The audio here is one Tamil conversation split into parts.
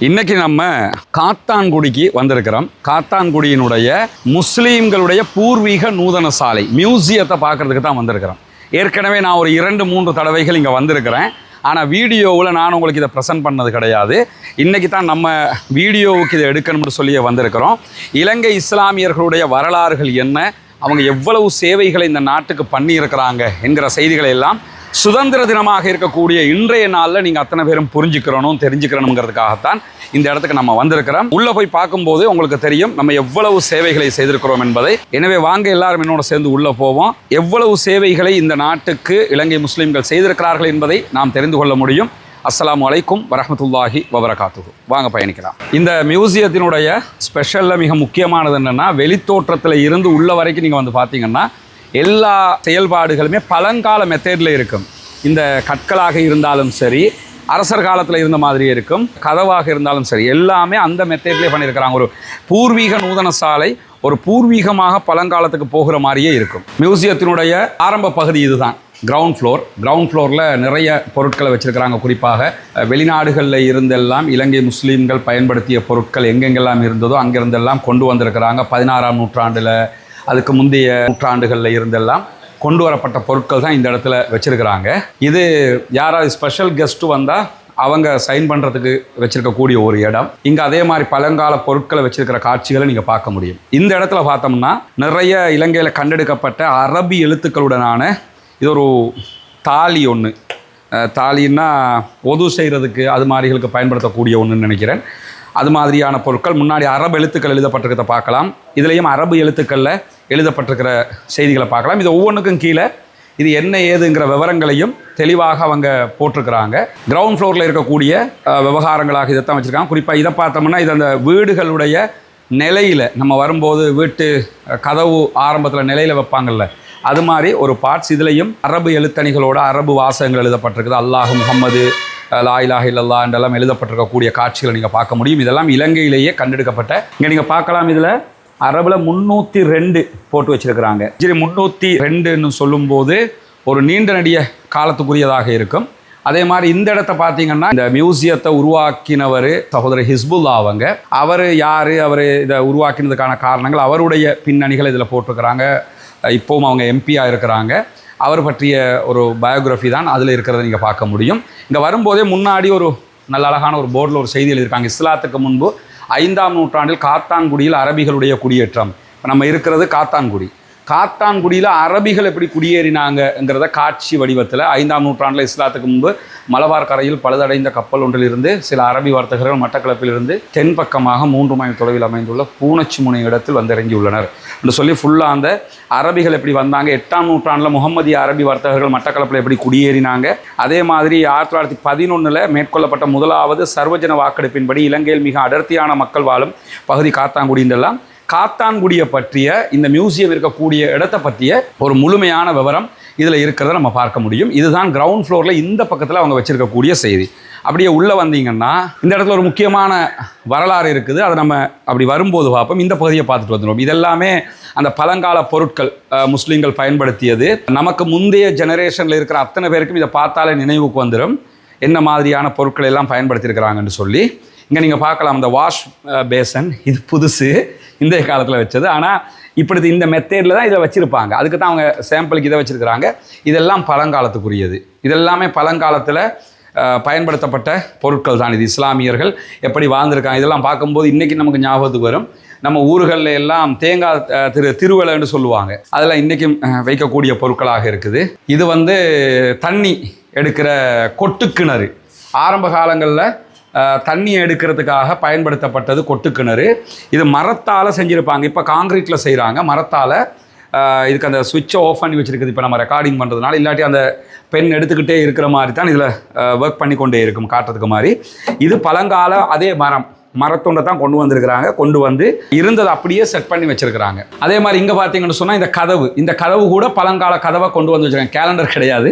இன்னைக்கு நம்ம காத்தான்குடிக்கு வந்திருக்கிறோம். காத்தான்குடியினுடைய முஸ்லீம்களுடைய பூர்வீக நூதன சாலை மியூசியத்தை பார்க்கறதுக்கு தான் வந்திருக்கிறோம். ஏற்கனவே நான் ஒரு 2-3 தடவைகள் இங்கே வந்திருக்கிறேன். ஆனால் வீடியோவில் நான் உங்களுக்கு இதை ப்ரெசென்ட் பண்ணது கிடையாது. இன்றைக்கி தான் நம்ம வீடியோவுக்கு இதை எடுக்கணும்னு சொல்லி வந்திருக்கிறோம். இலங்கை இஸ்லாமியர்களுடைய வரலாறுகள் என்ன, அவங்க எவ்வளவு சேவைகளை இந்த நாட்டுக்கு பண்ணியிருக்கிறாங்க என்கிற செய்திகளை எல்லாம் சுதந்திர தினமாக இருக்கக்கூடிய இன்றைய நாளில் நீங்கள் அத்தனை பேரும் தெரிஞ்சுக்கிறணுங்கிறதுக்காகத்தான் இந்த இடத்துக்கு நம்ம வந்திருக்கிறோம். உள்ளே போய் பார்க்கும்போது உங்களுக்கு தெரியும் நம்ம எவ்வளவு சேவைகளை செய்திருக்கிறோம் என்பதை. எனவே வாங்க எல்லாரும் என்னோட சேர்ந்து உள்ளே போவோம். எவ்வளவு சேவைகளை இந்த நாட்டுக்கு இலங்கை முஸ்லீம்கள் செய்திருக்கிறார்கள் என்பதை நாம் தெரிந்து கொள்ள முடியும். அஸ்ஸலாமு அலைக்கும் வரஹ்மத்துல்லாஹி வபரகாத்துஹு. வாங்க பயணிக்கலாம். இந்த மியூசியத்தினுடைய ஸ்பெஷலில் மிக முக்கியமானது என்னென்னா, வெளித்தோற்றத்தில் இருந்து உள்ள வரைக்கும் நீங்கள் வந்து பார்த்தீங்கன்னா எல்லா செயல்பாடுகளுமே பழங்கால மெத்தேடில் இருக்கும். இந்த கற்களாக இருந்தாலும் சரி, அரசர் காலத்தில் இருந்த மாதிரியே இருக்கும், கதவாக இருந்தாலும் சரி, எல்லாமே அந்த மெத்தேட்லேயே பண்ணியிருக்கிறாங்க. ஒரு பூர்வீக நூதன சாலை ஒரு பூர்வீகமாக பழங்காலத்துக்கு போகிற மாதிரியே இருக்கும். மியூசியத்தினுடைய ஆரம்ப பகுதி இதுதான், கிரவுண்ட் ஃப்ளோரில் நிறைய பொருட்களை வச்சுருக்கிறாங்க. குறிப்பாக வெளிநாடுகளில் இருந்தெல்லாம் இலங்கை முஸ்லீம்கள் பயன்படுத்திய பொருட்கள் எங்கெங்கெல்லாம் இருந்ததோ அங்கிருந்தெல்லாம் கொண்டு வந்திருக்கிறாங்க. 16ஆம் நூற்றாண்டில், அதுக்கு முந்தைய நூற்றாண்டுகளில் இருந்தெல்லாம் கொண்டு வரப்பட்ட பொருட்கள் தான் இந்த இடத்துல வச்சுருக்கிறாங்க. இது யாராவது ஸ்பெஷல் கெஸ்ட்டு வந்தால் அவங்க சைன் பண்ணுறதுக்கு வச்சுருக்கக்கூடிய ஒரு இடம். இங்கே அதே மாதிரி பழங்கால பொருட்களை வச்சுருக்கிற காட்சிகளை நீங்கள் பார்க்க முடியும். இந்த இடத்துல பார்த்தோம்னா நிறைய இலங்கையில் கண்டெடுக்கப்பட்ட அரபி எழுத்துக்களுடனான இது ஒரு தாலி ஒன்று. தாலின்னா ஒது செய்கிறதுக்கு அது மாதிரிகளுக்கு பயன்படுத்தக்கூடிய ஒன்றுன்னு நினைக்கிறேன். அது மாதிரியான பொருட்கள் முன்னாடி அரபு எழுத்துக்கள் எழுதப்பட்டிருக்கிறத பார்க்கலாம். இதுலேயும் அரபு எழுத்துக்களில் எழுதப்பட்டிருக்கிற செய்திகளை பார்க்கலாம். இது ஒவ்வொன்றுக்கும் கீழே இது என்ன ஏதுங்கிற விவரங்களையும் தெளிவாக அவங்க போட்டிருக்கிறாங்க. கிரவுண்ட் ஃப்ளோரில் இருக்கக்கூடிய விவகாரங்களாக இதைத்தான் வச்சுருக்காங்க. குறிப்பாக இதை பார்த்தோம்னா இது அந்த வீடுகளுடைய நிலையில், நம்ம வரும்போது வீட்டு கதவு ஆரம்பத்தில் நிலையில் வைப்பாங்கள்ல, அது மாதிரி ஒரு பார்ட்ஸ் இதுலேயும் அரபு எழுத்தணிகளோட அரபு வாசகங்கள் எழுதப்பட்டிருக்குது. அல்லாஹ் முஹம்மது, லா இலாஹ இல்லல்லாஹ் என்றெல்லாம் எழுதப்பட்டிருக்கக்கூடிய காட்சிகளை நீங்கள் பார்க்க முடியும். இதெல்லாம் இலங்கையிலேயே கண்டெடுக்கப்பட்ட. இங்கே நீங்கள் பார்க்கலாம், இதில் அரபில் 302 போட்டு வச்சுருக்கிறாங்க. 302ன்னு சொல்லும்போது ஒரு நீண்ட நெடிய காலத்துக்குரியதாக இருக்கும். அதே மாதிரி இந்த இடத்த பார்த்தீங்கன்னா, இந்த மியூசியத்தை உருவாக்கினவர் சகோதரர் ஹிஸ்புல்லா. அவர் யார், அவர் இதை உருவாக்கினதுக்கான காரணங்கள், அவருடைய பின்னணிகள் இதில் போட்டிருக்கிறாங்க. இப்போவும் அவங்க எம்பியாக இருக்கிறாங்க. அவர் பற்றிய ஒரு பயோகிராஃபி தான் அதில் இருக்கிறத நீங்கள் பார்க்க முடியும். இங்கே வரும்போதே முன்னாடி ஒரு நல்ல அழகான ஒரு போர்டில் ஒரு செய்தி எழுதியிருக்காங்க. இஸ்லாத்துக்கு முன்பு 5ஆம் நூற்றாண்டில் காத்தான்குடியில் அரபிகளுடைய குடியேற்றம். இப்போ நம்ம இருக்கிறது காத்தான்குடி. காத்தான்குடியில் அரபிகள் எப்படி குடியேறினாங்கங்கிறத காட்சி வடிவத்தில் 5ஆம் நூற்றாண்டில் இஸ்லாத்துக்கு முன்பு மலபார் கரையில் பழுதடைந்த கப்பல் ஒன்றிலிருந்து சில அரபி வர்த்தகர்கள் மட்டக்களப்பிலிருந்து தென்பக்கமாக 3 மைல் தொலைவில் அமைந்துள்ள பூனச்சிமுனை இடத்தில் வந்திறங்கியுள்ளனர் என்று சொல்லி ஃபுல்லாக அந்த அரபிகள் எப்படி வந்தாங்க, 8ஆம் நூற்றாண்டில் முகமதிய அரபி வர்த்தகர்கள் மட்டக்களப்பில் எப்படி குடியேறினாங்க, அதே மாதிரி 1911 மேற்கொள்ளப்பட்ட முதலாவது சர்வஜன வாக்கெடுப்பின்படி இலங்கையில் மிக அடர்த்தியான மக்கள் வாழும் பகுதி காத்தான்குடின்றெல்லாம் காத்தான்குடியை பற்றிய இந்த மியூசியம் இருக்கக்கூடிய இடத்தை பற்றிய ஒரு முழுமையான விவரம் இதில் இருக்கிறத நம்ம பார்க்க முடியும். இதுதான் கிரவுண்ட் ஃப்ளோரில் இந்த பக்கத்தில் அவங்க வச்சுருக்கக்கூடிய செய்தி. அப்படியே உள்ளே வந்தீங்கன்னா இந்த இடத்துல ஒரு முக்கியமான வரலாறு இருக்குது. அதை நம்ம அப்படி வரும்போது பார்ப்போம். இந்த பகுதியை பார்த்துட்டு வந்துடுவோம். இதெல்லாமே அந்த பழங்கால பொருட்கள் முஸ்லீம்கள் பயன்படுத்தியது. நமக்கு முந்தைய ஜெனரேஷனில் இருக்கிற அத்தனை பேருக்கும் இதை பார்த்தாலே நினைவுக்கு வந்துடும் என்ன மாதிரியான பொருட்கள் எல்லாம் பயன்படுத்தியிருக்கிறாங்கன்னு சொல்லி. இங்கே நீங்கள் பார்க்கலாம், இந்த வாஷ் பேசன் இது புதுசு, இந்த காலத்தில் வச்சது. ஆனால் இப்படி இந்த மெத்தேடில் தான் இதை வச்சுருப்பாங்க. அதுக்கு தான் அவங்க சாம்பிளுக்கு இதை வச்சுருக்கிறாங்க. இதெல்லாம் பழங்காலத்துக்குரியது. இதெல்லாமே பழங்காலத்தில் பயன்படுத்தப்பட்ட பொருட்கள் தான். இது இஸ்லாமியர்கள் எப்படி வாழ்ந்திருக்காங்க இதெல்லாம் பார்க்கும்போது இன்றைக்கி நமக்கு ஞாபகத்துக்கு வரும். நம்ம ஊர்களில் எல்லாம் தேங்காய் திருவிழான்னு சொல்லுவாங்க, அதெல்லாம் இன்றைக்கும் வைக்கக்கூடிய பொருட்களாக இருக்குது. இது தண்ணி எடுக்கிற கொட்டுக்கிணறு. ஆரம்ப காலங்களில் தண்ணியை எடுக்கிறதுக்காக பயன்படுத்தப்பட்டது கொட்டுக்கிணறு. இது மரத்தால் செஞ்சுருப்பாங்க. இப்போ காங்கிரீட்டில் செய்கிறாங்க. மரத்தால் இதுக்கு அந்த சுவிட்சை ஆஃப் பண்ணி வச்சுருக்குது. இப்போ நம்ம ரெக்கார்டிங் பண்ணுறதுனால, இல்லாட்டி அந்த பென் எடுத்துக்கிட்டே இருக்கிற மாதிரி தான் இதில் ஒர்க் பண்ணி கொண்டே இருக்கும் காட்டுறதுக்கு மாதிரி. இது பழங்கால அதே மரத்துண்டை தான் கொண்டு வந்திருக்கிறாங்க. கொண்டு வந்து இருந்ததை அப்படியே செட் பண்ணி வச்சுருக்கிறாங்க. அதே மாதிரி இங்கே பார்த்தீங்கன்னு சொன்னால் இந்த கதவு கூட பழங்கால கதவை கொண்டு வந்து வச்சுருக்காங்க. கேலண்டர் கிடையாது.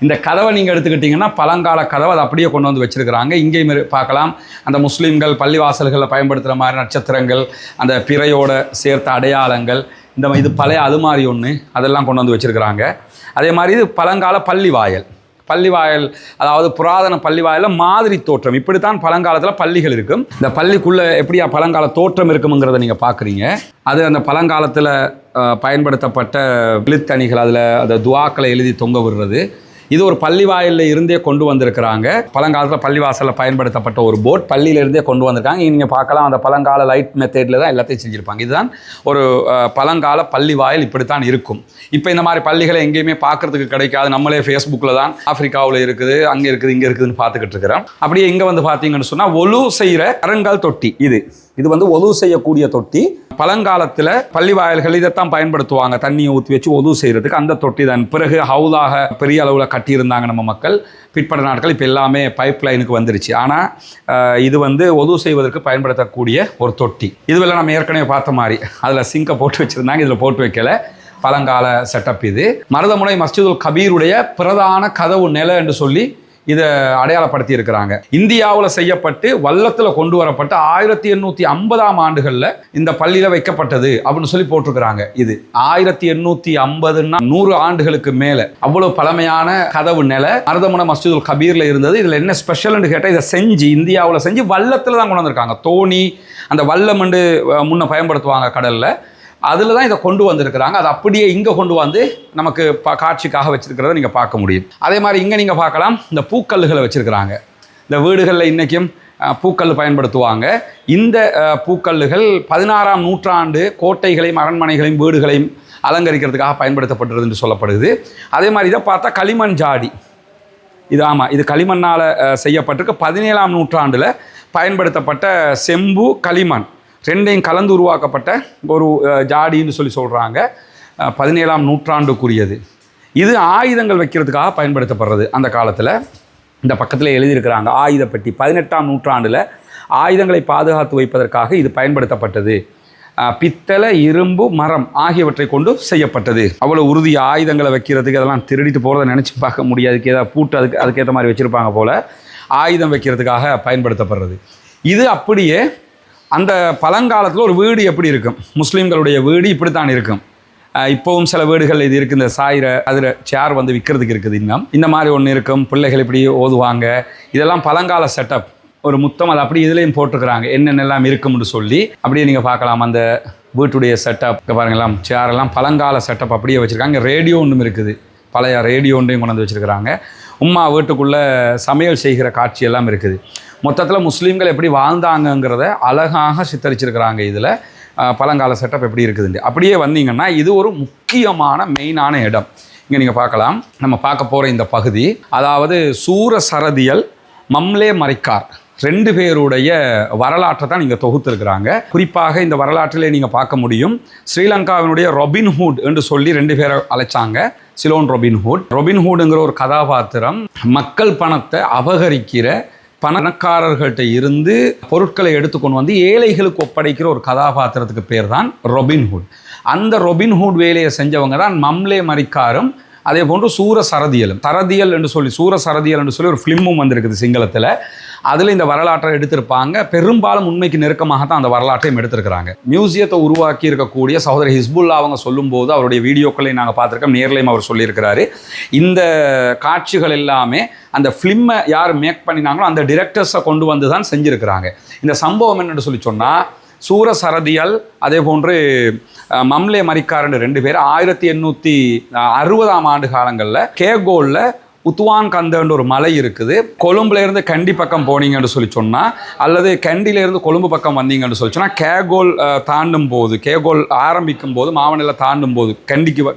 இந்த கதவை நீங்கள் எடுத்துக்கிட்டிங்கன்னா பழங்கால கதவை அதை அப்படியே கொண்டு வந்து வச்சுருக்கிறாங்க. இங்கேயும் பார்க்கலாம், அந்த முஸ்லீம்கள் பள்ளிவாசல்களில் பயன்படுத்துகிற மாதிரி நட்சத்திரங்கள், அந்த பிறையோட சேர்த்த அடையாளங்கள், இது பழைய அது மாதிரி ஒன்று, அதெல்லாம் கொண்டு வந்து வச்சுருக்கிறாங்க. அதே மாதிரி இது பழங்கால பள்ளி வாயல். பள்ளிவாயல், அதாவது புராதன பள்ளிவாயலில் மாதிரி தோற்றம். இப்படித்தான் பழங்காலத்தில் பள்ளிகள் இருக்கும். இந்த பள்ளிக்குள்ளே எப்படியா பழங்கால தோற்றம் இருக்குங்கிறத நீங்கள் பார்க்குறீங்க. அது அந்த பழங்காலத்தில் பயன்படுத்தப்பட்ட எழுத்தணிகள், அதில் அந்த துவாக்களை எழுதி தொங்க விடுறது. இது ஒரு பள்ளிவாயலில் இருந்தே கொண்டு வந்திருக்கிறாங்க. பழங்காலத்தில் பள்ளிவாசலில் பயன்படுத்தப்பட்ட ஒரு போட் பள்ளியிலிருந்தே கொண்டு வந்திருக்காங்க. நீங்கள் பார்க்கலாம், அந்த பழங்கால லைட் மெத்தேடில் தான் எல்லாத்தையும் செஞ்சுருப்பாங்க. இதுதான் ஒரு பழங்கால பள்ளிவாயல், இப்படித்தான் இருக்கும். இப்போ இந்த மாதிரி பள்ளிகளை எங்கேயுமே பார்க்கறதுக்கு கிடைக்காது. நம்மளே ஃபேஸ்புக்கில் தான் ஆப்பிரிக்காவில் இருக்குது, அங்கே இருக்குது, இங்கே இருக்குதுன்னு பார்த்துக்கிட்டு இருக்கிறோம். அப்படியே இங்கே வந்து பார்த்தீங்கன்னு சொன்னால் ஒலு செய்கிற கருங்கல் தொட்டி. இது வந்து ஒது செய்யக்கூடிய தொட்டி. பழங்காலத்தில் பள்ளிவாயல்கள் இதைத்தான் பயன்படுத்துவாங்க, தண்ணியை ஊற்றி வச்சு ஒது செய்கிறதுக்கு. அந்த தொட்டி தான் பிறகு ஹவுதாக பெரிய அளவில் கட்டியிருந்தாங்க நம்ம மக்கள். பிற்பட்ட நாட்கள் இப்போ எல்லாமே பைப் லைனுக்கு வந்துருச்சு. ஆனால் இது வந்து ஒது செய்வதற்கு பயன்படுத்தக்கூடிய ஒரு தொட்டி. இதுவெல்லாம் நம்ம ஏற்கனவே பார்த்த மாதிரி அதில் சிங்கை போட்டு வச்சுருந்தாங்க, இதில் போட்டு வைக்கல. பழங்கால செட்டப் இது. மருதமுனை மஸ்ஜிதுல் கபீருடைய பிரதான கதவு நிலை என்று சொல்லி இதை அடையாளப்படுத்தி இருக்கிறாங்க. இந்தியாவில் செய்யப்பட்டு வல்லத்தில் கொண்டு வரப்பட்டு 1850ஆம் ஆண்டுகளில் இந்த பள்ளியில் வைக்கப்பட்டது அப்படின்னு சொல்லி போட்டிருக்கிறாங்க. இது 1850ன்னா 100 ஆண்டுகளுக்கு மேலே. அவ்வளவு பழமையான கதவு நிலை மருதமுனை மஸ்ஜிதுல் கபீரில் இருந்தது. இதில் என்ன ஸ்பெஷல்னு கேட்டால், இதை செஞ்சு இந்தியாவில் செஞ்சு வல்லத்தில் தான் கொண்டு வந்திருக்காங்க. தோணி, அந்த வல்லம் முன்ன பயன்படுத்துவாங்க கடலில், அதில் தான் இதை கொண்டு வந்திருக்கிறாங்க. அது அப்படியே இங்கே கொண்டு வந்து நமக்கு காட்சிக்காக வச்சிருக்கிறத நீங்கள் பார்க்க முடியும். அதே மாதிரி இங்கே நீங்கள் பார்க்கலாம், இந்த பூக்கல்லுகளை வச்சுருக்கிறாங்க. இந்த வீடுகளில் இன்றைக்கும் பூக்கல் பயன்படுத்துவாங்க. இந்த பூக்கல்லுகள் 16ஆம் நூற்றாண்டு கோட்டைகளையும் அரண்மனைகளையும் வீடுகளையும் அலங்கரிக்கிறதுக்காக பயன்படுத்தப்பட்டுறது என்று சொல்லப்படுது. அதே மாதிரி இதை பார்த்தா களிமண் ஜாடி. இது களிமண்ணால் செய்யப்பட்டிருக்கு. 17ஆம் நூற்றாண்டில் பயன்படுத்தப்பட்ட செம்பு களிமண் ரெண்டையும் கலந்து உருவாக்கப்பட்ட ஒரு ஜாடின்னு சொல்லி சொல்கிறாங்க. 17ஆம் நூற்றாண்டுக்குரியது. இது ஆயுதங்கள் வைக்கிறதுக்காக பயன்படுத்தப்படுறது. அந்த காலத்தில் இந்த பக்கத்தில் எழுதியிருக்கிறாங்க, ஆயுத பெட்டி. 18ஆம் நூற்றாண்டில் ஆயுதங்களை பாதுகாத்து வைப்பதற்காக இது பயன்படுத்தப்பட்டது. பித்தளை, இரும்பு, மரம் ஆகியவற்றை கொண்டு செய்யப்பட்டது. அவ்வளோ உறுதி ஆயுதங்களை வைக்கிறதுக்கு. அதெல்லாம் திருடிட்டு போகிறத நினச்சி பார்க்க முடியாது. ஏதாவது பூட்டு அதுக்கேற்ற மாதிரி வச்சுருப்பாங்க போல். ஆயுதம் வைக்கிறதுக்காக பயன்படுத்தப்படுறது. இது அப்படியே அந்த பழங்காலத்தில் ஒரு வீடு எப்படி இருக்கும், முஸ்லீம்களுடைய வீடு இப்படித்தான் இருக்கும். இப்போவும் சில வீடுகள் இது இருக்குது. இந்த சாயிர அதில் சேர் வந்து விற்கிறதுக்கு இருக்குது. இன்னும் இந்த மாதிரி ஒன்று இருக்கும். பிள்ளைகள் இப்படி ஓதுவாங்க. இதெல்லாம் பழங்கால செட்டப். ஒரு முத்தம் அது அப்படி இதுலேயும் போட்டிருக்கிறாங்க, என்னென்னலாம் இருக்கும்னு சொல்லி. அப்படியே நீங்கள் பார்க்கலாம் அந்த வீட்டுடைய செட்டப். பாருங்களாம், சேரெல்லாம் பழங்கால செட்டப் அப்படியே வச்சுருக்காங்க. ரேடியோ ஒன்றும் இருக்குது, பழைய ரேடியோ ஒன்றையும் கொண்டு வந்து வச்சுருக்கிறாங்க. உம்மா வீட்டுக்குள்ளே சமையல் செய்கிற காட்சியெல்லாம் இருக்குது. மொத்தத்தில் முஸ்லீம்கள் எப்படி வாழ்ந்தாங்கங்கிறத அழகாக சித்தரிச்சிருக்கிறாங்க. இதில் பழங்கால செட்டப் எப்படி இருக்குதுண்டு. அப்படியே வந்தீங்கன்னா இது ஒரு முக்கியமான மெயினான இடம். இங்கே நீங்கள் பார்க்கலாம், நம்ம பார்க்க போகிற இந்த பகுதி, அதாவது சூரசரதியல், மம்லே மரிக்கார் 2 பேருடைய வரலாற்றை தான் நீங்கள் தொகுத்துருக்கிறாங்க. குறிப்பாக இந்த வரலாற்றிலே நீங்கள் பார்க்க முடியும், ஸ்ரீலங்காவினுடைய ரொபின்ஹுட் என்று சொல்லி 2 பேரை அழைச்சாங்க. சிலோன் ரொபின்ஹுட். ரொபின்ஹுடுங்கிற ஒரு கதாபாத்திரம் மக்கள் பணத்தை அபகரிக்கிற, பணக்காரர்கள்ட்ட இருந்து பொருட்களை எடுத்துக்கொண்டு வந்து ஏழைகளுக்கு ஒப்படைக்கிற ஒரு கதாபாத்திரத்துக்கு பேர் தான் ரொபின்ஹுட். அந்த ரொபின்ஹுட் வேலையை செஞ்சவங்க தான் மம்லே மரிக்காரும், அதே போன்று சூரசரதியலும். சரதியல் என்று சொல்லி, சூரசரதியல் என்று சொல்லி ஒரு ஃபிலிமும் வந்திருக்குது சிங்களத்தில். அதில் இந்த வரலாற்றை எடுத்திருப்பாங்க. பெரும்பாலும் உண்மைக்கு நெருக்கமாக தான் அந்த வரலாற்றையும் எடுத்திருக்கிறாங்க. மியூசியத்தை உருவாக்கி இருக்கக்கூடிய சகோதரி ஹிஸ்புல்லா அவங்க சொல்லும்போது அவருடைய வீடியோக்களையும் நாங்கள் பார்த்துருக்கோம், நேர்லையும் அவர் சொல்லியிருக்கிறாரு. இந்த காட்சிகள் எல்லாமே அந்த ஃபிலிமை யார் மேக் பண்ணினாங்களோ அந்த டிரெக்டர்ஸை கொண்டு வந்து தான் செஞ்சுருக்கிறாங்க. இந்த சம்பவம் என்னென்னு சொல்லி சொன்னால், சூரசரதியல் அதே போன்று மம்லே மரிக்கார் 2 பேர் 1860ஆம் ஆண்டு காலங்களில் கேகோலில் உத்துவான் கந்தன்ற ஒரு மலை இருக்குது. கொழும்புலேருந்து கண்டி பக்கம் போனீங்கன்னு சொல்லி சொன்னால், அல்லது கண்டியிலேருந்து கொழும்பு பக்கம் வந்தீங்கன்னு சொல்லி சொன்னால், கேகோல் தாண்டும் போது, கேகோல் ஆரம்பிக்கும் போது, மாவனல்ல தாண்டும் போது,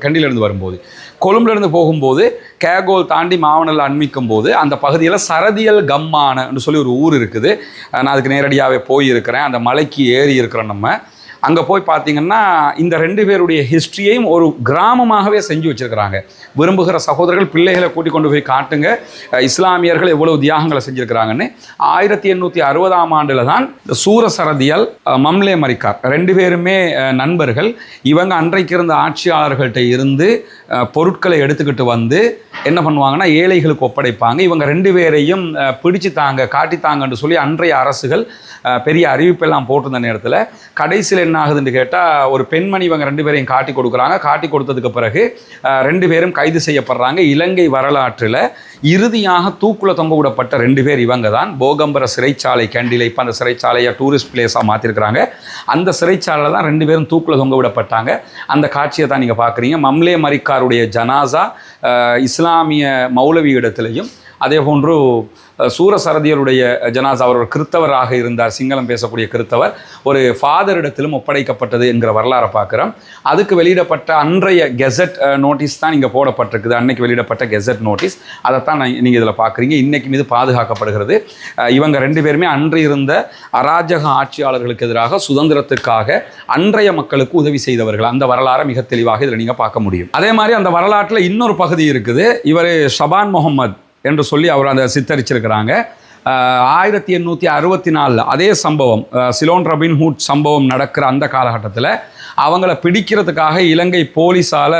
கண்டியிலேருந்து வரும்போது, கொழும்புலேருந்து போகும்போது கேகோல் தாண்டி மாவனல்ல அண்மிக்கும் போது அந்த பகுதியில் சரதியல் கம்மானன்னு சொல்லி ஒரு ஊர் இருக்குது. நான் அதுக்கு நேரடியாகவே போயிருக்கிறேன். அந்த மலைக்கு ஏறி இருக்கிறோம். நம்ம அங்கே போய் பார்த்தீங்கன்னா இந்த 2 பேருடைய ஹிஸ்ட்ரியையும் ஒரு கிராமமாகவே செஞ்சு வச்சுருக்கிறாங்க. விரும்புகிற சகோதரர்கள் பிள்ளைகளை கூட்டிக் கொண்டு போய் காட்டுங்க, இஸ்லாமியர்கள் எவ்வளவு தியாகங்களை செஞ்சுருக்கிறாங்கன்னு. 1860ஆம் ஆண்டில் தான் இந்த சூரசரதியல், மம்லே மரிக்கார் 2 பேருமே நண்பர்கள். இவங்க அன்றைக்கு இருந்த ஆட்சியாளர்கள்ட்ட இருந்து பொருட்களை எடுத்துக்கிட்டு வந்து என்ன பண்ணுவாங்கன்னா ஏழைகளுக்கு ஒப்படைப்பாங்க. இவங்க 2 பேரையும் பிடிச்சு தாங்க காட்டித்தாங்கன்னு சொல்லி அன்றைய அரசுகள் பெரிய அறிவிப்பெல்லாம் போட்டிருந்த நேரத்தில் கடைசியில் என்ன ஆகுதுன்னு கேட்டால் ஒரு பெண்மணி இவங்க 2 பேரையும் காட்டி கொடுக்குறாங்க. காட்டி கொடுத்ததுக்கு பிறகு 2 பேரும் கைது செய்யப்படுறாங்க. இலங்கை வரலாற்றில் இறுதியாக தூக்குல தொங்க விடப்பட்ட 2 பேர் இவங்க தான். போகம்பர சிறைச்சாலை கேண்டிலை, இப்போ அந்த சிறைச்சாலையை டூரிஸ்ட் பிளேஸாக மாற்றிருக்கிறாங்க. அந்த சிறைச்சாலையில் தான் 2 பேரும் தூக்குல தொங்க விடப்பட்டாங்க. அந்த காட்சியை தான் நீங்கள் பார்க்குறீங்க. மம்லே மரிக்காருடைய ஜனாசா இஸ்லாமிய மௌலவி இடத்துலையும், அதே போன்று சூரசரதியருடைய ஜனாசா, அவர் ஒரு கிறித்தவராக இருந்தார், சிங்களம் பேசக்கூடிய கிறித்தவர், ஒரு ஃபாதரிடத்திலும் ஒப்படைக்கப்பட்டது என்கிற வரலாறை பார்க்குறோம். அதுக்கு வெளியிடப்பட்ட அன்றைய கெசட் நோட்டீஸ் தான் இங்கே போடப்பட்டிருக்குது. அன்னைக்கு வெளியிடப்பட்ட கெசட் நோட்டீஸ், அதைத்தான் நீங்கள் இதில் பார்க்குறீங்க. இன்றைக்கும் இது பாதுகாக்கப்படுகிறது. இவங்க 2 பேருமே அன்று இருந்த அராஜக ஆட்சியாளர்களுக்கு எதிராக சுதந்திரத்துக்காக அன்றைய மக்களுக்கு உதவி செய்தவர்கள். அந்த வரலாறை மிக தெளிவாக இதில் நீங்கள் பார்க்க முடியும். அதே மாதிரி அந்த வரலாற்றில் இன்னொரு பகுதி இருக்குது. இவர் ஷபான் முகமது என்று சொல்லி அவர் அந்த சித்தரிச்சிருக்கிறாங்க. 1864 அதே சம்பவம், சிலோன் ரபின் ஹூட் சம்பவம் நடக்கிற அந்த காலகட்டத்தில் அவங்கள பிடிக்கிறதுக்காக இலங்கை போலீஸால்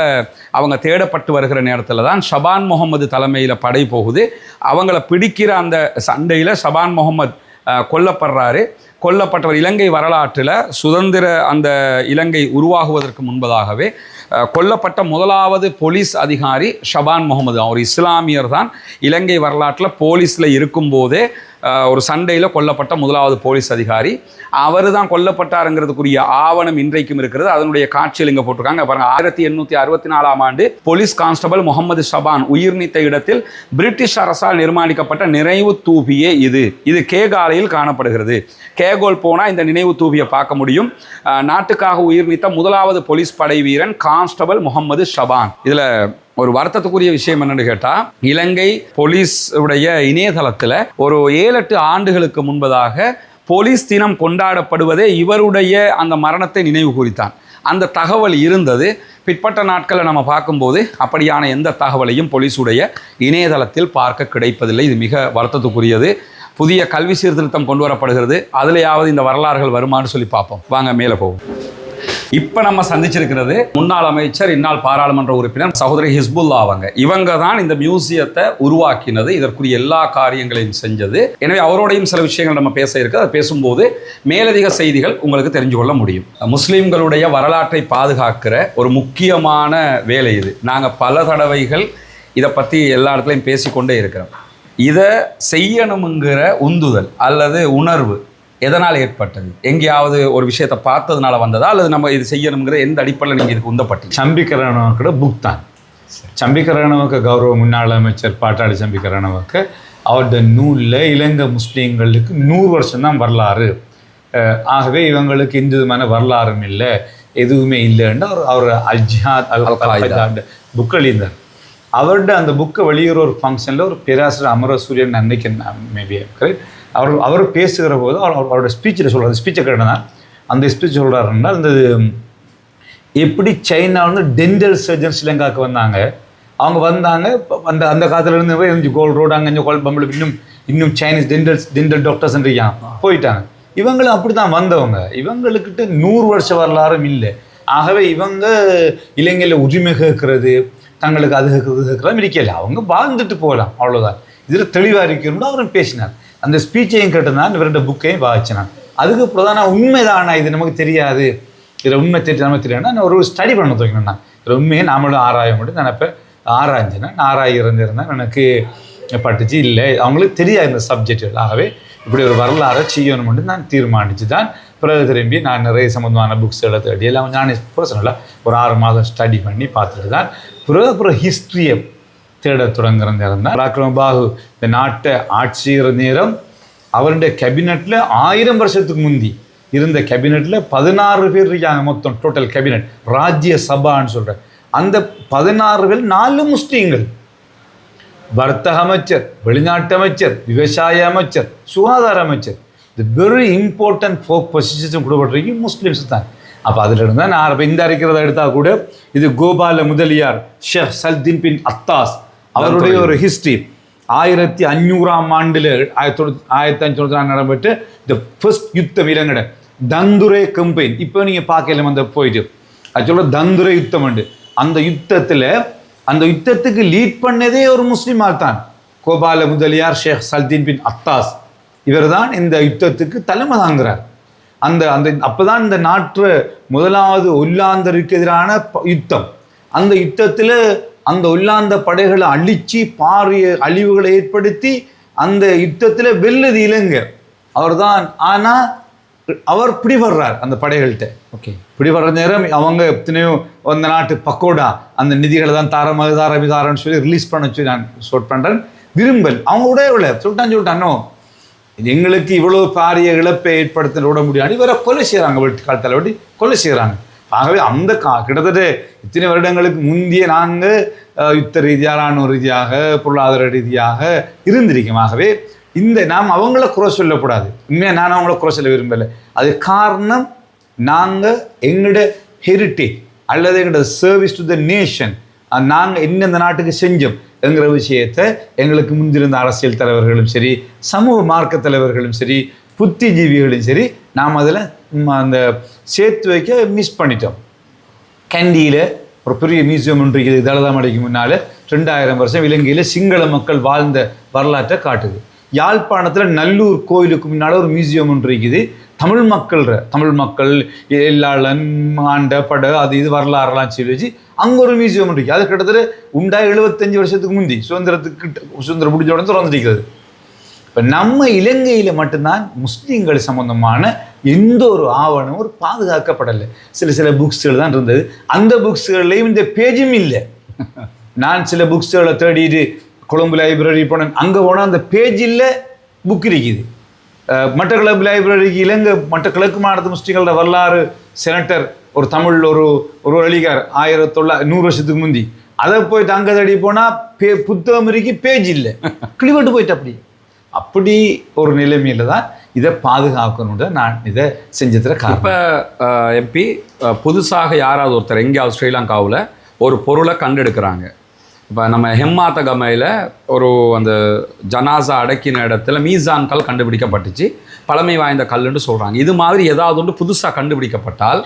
அவங்க தேடப்பட்டு வருகிற நேரத்தில் தான் ஷபான் முகமது தலைமையில் படை போகுது. அவங்கள பிடிக்கிற அந்த சண்டையில் ஷபான் முகமது கொல்லப்படுறாரு. கொல்லப்பட்டவர் இலங்கை வரலாற்றில் சுதந்திர அந்த இலங்கை உருவாகுவதற்கு முன்பதாகவே கொல்லப்பட்ட முதலாவது போலீஸ் அதிகாரி ஷபான் முகமது. அவர் இஸ்லாமியர் தான். இலங்கை வரலாற்றில் போலீஸில் இருக்கும்போதே ஒரு சண்டையில் கொல்லப்பட்ட முதலாவது போலீஸ் அதிகாரி அவர் தான் கொல்லப்பட்டாருங்கிறதுக்குரிய ஆவணம் இன்றைக்கும் இருக்கிறது. அதனுடைய காட்சியில் இங்கே போட்டிருக்காங்க பாருங்க. 1864ஆம் ஆண்டு போலீஸ் கான்ஸ்டபிள் முகமது ஷபான் உயிர் நீத்த இடத்தில் பிரிட்டிஷ் அரசால் நிர்மாணிக்கப்பட்ட நினைவு தூபியே இது கேகாலையில் காணப்படுகிறது. கேகோல் போனால் இந்த நினைவு தூபியை பார்க்க முடியும். நாட்டுக்காக உயிர் நீத்த முதலாவது போலீஸ் படை வீரன் கான்ஸ்டபிள் முகமது ஷபான். இதில் ஒரு வருத்தத்துக்குரிய விஷயம் என்னன்னு கேட்டால், இலங்கை போலீஸ் உடைய இணையதளத்தில் ஒரு 7-8 ஆண்டுகளுக்கு முன்பதாக போலீஸ் தினம் கொண்டாடப்படுவதே இவருடைய அந்த மரணத்தை நினைவு கூறித்தான். அந்த தகவல் இருந்தது. பிற்பட்ட நாட்களில் நம்ம பார்க்கும்போது அப்படியான எந்த தகவலையும் போலீஸுடைய இணையதளத்தில் பார்க்க கிடைப்பதில்லை. இது மிக வருத்தத்துக்குரியது. புதிய கல்வி சீர்திருத்தம் கொண்டு வரப்படுகிறது. அதுலையாவது இந்த வரலாறுகள் வருமானு சொல்லி பார்ப்போம். வாங்க மேலே போவோம். இப்போ நம்ம சந்திச்சிருக்கிறது முன்னாள் அமைச்சர், இந்நாள் பாராளுமன்ற உறுப்பினர் சகோதரி ஹிஸ்புல்லா. இவங்க தான் இந்த மியூசியத்தை உருவாக்கினது, இதற்குரிய எல்லா காரியங்களையும் செஞ்சது. எனவே அவரோடையும் சில விஷயங்கள் நம்ம பேச இருக்கு. அதை பேசும்போது மேலதிக செய்திகள் உங்களுக்கு தெரிஞ்சு கொள்ள முடியும். முஸ்லீம்களுடைய வரலாற்றை பாதுகாக்கிற ஒரு முக்கியமான வேலை இது. நாங்கள் பல தடவைகள் இதை பற்றி எல்லா இடத்துலையும் பேசிக்கொண்டே இருக்கிறோம். இதை செய்யணுங்கிற உந்துதல் அல்லது உணர்வு எதனால் ஏற்பட்டது? எங்கேயாவது ஒரு விஷயத்தை பார்த்ததுனால வந்ததா, அல்லது நம்ம இது செய்யணுங்கிற எந்த அடிப்படையில் நீங்கள் இதுக்கு உந்தப்பட்டீங்க? சம்பிக்கரணவக்கோட புக் தான். சம்பிக்கரணவக்க கௌரவ முன்னாள் அமைச்சர் பாட்டாளி சம்பிக்கரணவக்க அவருடைய நூலில் இலங்கை முஸ்லீம்களுக்கு 100 வருஷம் தான் வரலாறு, ஆகவே இவங்களுக்கு எந்த விதமான வரலாறும் இல்லை, எதுவுமே இல்லைன்னு அவர் அல்ஜிஹாத் அல் புக் எழுதினார். அவருடைய அந்த புக்கை வெளியிற ஒரு ஃபங்க்ஷனில் ஒரு பேராசிரியர் அமரசூரியன் அன்னைக்கு மேபி அவர் பேசுகிற போது அவரோட ஸ்பீச்சில் சொல்கிறார். ஸ்பீச்சை கேட்டதான் அந்த ஸ்பீச் சொல்கிறாருன்னா, அந்த எப்படி சைனா டென்டல் சர்ஜன் ஸ்ரீலங்காவுக்கு வந்தாங்க, அவங்க வந்தாங்க அந்த காலத்துலேருந்து கோல்ட் ரோடு அங்கே கோல் பம்பிள் இன்னும் சைனீஸ் டென்டல் டாக்டர்ஸ் போயிட்டாங்க. இவங்களும் அப்படி தான் வந்தவங்க. இவங்களுக்கிட்ட 100 வருஷ வரலாறும் இல்லை. ஆகவே இவங்க இலங்கையில் உரிமை கேட்கறது, தங்களுக்கு அது கேட்கறது இருக்கல, அவங்க வாழ்ந்துட்டு போகலாம், அவ்வளோதான். இதில் தெளிவாக இருக்கணும்னு அவரும் பேசினார். அந்த ஸ்பீச்சையும் கேட்டுதான் இவருடைய புக்கையும் வாசினான். அதுக்கப்புறம் தான் நான் உண்மைதானா, இது நமக்கு தெரியாது, இதில் உண்மை நமக்கு தெரியாதுன்னா நான் ஒரு ஸ்டடி பண்ண துவைக்கணும்னா இதில் உண்மையை நாமளும் ஆராய முடியும். நான் இப்போ ஆராய்ஞ்சேன்னா நான் இருந்திருந்தேன் எனக்கு பட்டுச்சு இல்லை, அவங்களுக்கு தெரியாது இந்த சப்ஜெக்டுகள். ஆகவே இப்படி ஒரு வரலாறை செய்யணும்னு நான் தீர்மானித்து தான் பிறகு திரும்பி நான் நிறைய சம்பந்தமான புக்ஸ் தேடி எல்லாம் நான் பர்சனலாக ஒரு 6 மாதம் ஸ்டடி பண்ணி பார்த்துட்டு தான் அப்புறம் ஹிஸ்ட்ரியை தேட தொடங்குற நேரம் தான் பராக்கிரமபாகு இந்த நாட்டை ஆட்சிகிற நேரம் அவருடைய கேபினெட்டில் 1000 வருஷத்துக்கு முந்தி இருந்த கேபினெட்டில் 16 பேர் இருக்காங்க மொத்தம். டோட்டல் கேபினெட் ராஜ்ய சபான்னு சொல்கிறேன். அந்த 16 பேர் 4 முஸ்லீம்கள். வர்த்தக அமைச்சர், வெளிநாட்டு அமைச்சர், விவசாய அமைச்சர், சுகாதார அமைச்சர், தி வெரி இம்பார்ட்டன்ட் 4 பொசிஷன்ஸும் கொடுப்பட்டிருக்கு முஸ்லீம்ஸ் தான். அப்போ அதில் இருந்தால் நான் இப்போ இந்த அரைக்கிறத எடுத்தால் கூட இது கோபால முதலியார் ஷேக் சல்தீன் பின் அத்தாஸ் அவருடைய ஒரு ஹிஸ்ட்ரி 1500ஆம் ஆண்டில் 1594 நடைபெற்று த ஃபர்ஸ்ட் யுத்தம் இலங்கட தந்துரை கம்பெயின். இப்போ நீங்கள் பார்க்கல அந்த போயிட்டு ஆக்சுவலாக தந்துரை யுத்தம் உண்டு. அந்த யுத்தத்தில் அந்த யுத்தத்துக்கு லீட் பண்ணதே ஒரு முஸ்லிமால் தான். கோபால முதலியார் ஷேக் சல்தீன் பின் அத்தாஸ் இவர் தான் இந்த யுத்தத்துக்கு தலைமை தாங்குறார். அந்த அந்த அப்போதான் இந்த நாட்டு முதலாவது ஒல்லாந்தருக்கு எதிரான யுத்தம். அந்த யுத்தத்தில் அந்த ஒல்லாந்த படைகளை அழிச்சு பாரிய அழிவுகளை ஏற்படுத்தி அந்த யுத்தத்தில் வெல்லுது இலங்கை அவர் தான். ஆனால் அவர் பிடிபடுறார் அந்த படைகள்கிட்ட. ஓகே, பிடிபடுற நேரம் அவங்க எத்தனையோ அந்த நாட்டு பக்கோடா அந்த நிதிகளை தான் தாரன்னு சொல்லி ரிலீஸ் பண்ண சொல்லி நான் ஷோட் பண்ணுறேன். விரும்பல் அவங்க விட சொல்லிட்டானோ இது எங்களுக்கு இவ்வளோ பாரிய இழப்பை ஏற்படுத்த விட முடியாது, இவரை கொலை செய்கிறாங்க, வெட்டு காலத்தில் வெட்டி கொலை செய்கிறாங்க. ஆகவே அந்த கிட்டத்தட்ட இத்தனை வருடங்களுக்கு முந்தைய நாங்கள் யுத்த ரீதியாக இராணுவ ரீதியாக பொருளாதார ரீதியாக இருந்திருக்கோம். ஆகவே இந்த நாம் அவங்கள குறை சொல்லக்கூடாது. உண்மையாக நான் அவங்கள குறை சொல்ல விரும்பலை. அது காரணம் நாங்கள் எங்களோட ஹெரிட்டேஜ் அல்லது எங்களோட சர்வீஸ் டு த நேஷன் நாங்கள் என்ன இந்த நாட்டுக்கு செஞ்சோம் என்கிற விஷயத்தை எங்களுக்கு முந்திருந்த அரசியல் தலைவர்களும் சரி, சமூக மார்க்க தலைவர்களும் சரி, புத்திஜீவிகளும் சரி, நாம் அதில் அந்த சேர்த்து வைக்க மிஸ் பண்ணிட்டோம். கேண்டியில் ஒரு பெரிய மியூசியம் ஒன்று இருக்குது. தலதாமடைக்கு முன்னால் 2000 வருஷம் இலங்கையில் சிங்கள மக்கள் வாழ்ந்த வரலாற்றை காட்டுது. யாழ்ப்பாணத்தில் நல்லூர் கோயிலுக்கு முன்னால் ஒரு மியூசியம் ஒன்று இருக்குது. தமிழ் மக்கள் எல்லாளன் ஆண்ட பட அது இது வரலாறுலாம் சொல்லி வச்சு அங்கே ஒரு மியூசியம் ஒன்று இருக்குது. அது கிட்டத்தட்ட 75 வருஷத்துக்கு முந்தி சுதந்திரம் பிடிச்ச உடனே திறந்துருக்கிறது. இப்போ நம்ம இலங்கையில் மட்டும்தான் முஸ்லீம்கள் சம்பந்தமான எந்த ஒரு ஆவணமும் ஒரு பாதுகாக்கப்படலை. சில புக்ஸ்கள் தான் இருந்தது. அந்த புக்ஸ்கள்லையும் இந்த பேஜும் இல்லை. நான் சில புக்ஸ்களை தேடிட்டு கொழும்பு லைப்ரரி போனேன். அங்கே போனால் அந்த பேஜில் புக் இருக்குது. மட்டக்களப்பு லைப்ரரிக்கு இலங்கை கிழக்கு மாநில முஸ்லீம்களோட வரலாறு செனட்டர் ஒரு தமிழ் ஒரு அழிகார் 100 வருஷத்துக்கு முந்தி அதை போயிட்டு அங்கே தேடி போனால் புத்தகம் இருக்கு, பேஜ் இல்லை, கிளிவட்டு போயிட்டு அப்படி ஒரு நிலைமையில தான் இதை பாதுகாக்கணும்னு நான் இதை செஞ்சதுல காரணம். இப்போ எம்பி புதுசாக யாராவது ஒருத்தர் எங்கேயாவது ஸ்ரீலங்காவில் ஒரு பொருளை கண்டெடுக்கிறாங்க. இப்போ நம்ம ஹெம்மாத்தகமையில் ஒரு அந்த ஜனாசா அடக்கின இடத்துல மீசான்கள் கண்டுபிடிக்கப்பட்டுச்சு, பழமை வாய்ந்த கல்லுன்னு சொல்கிறாங்க. இது மாதிரி ஏதாவது ஒன்று புதுசாக கண்டுபிடிக்கப்பட்டால்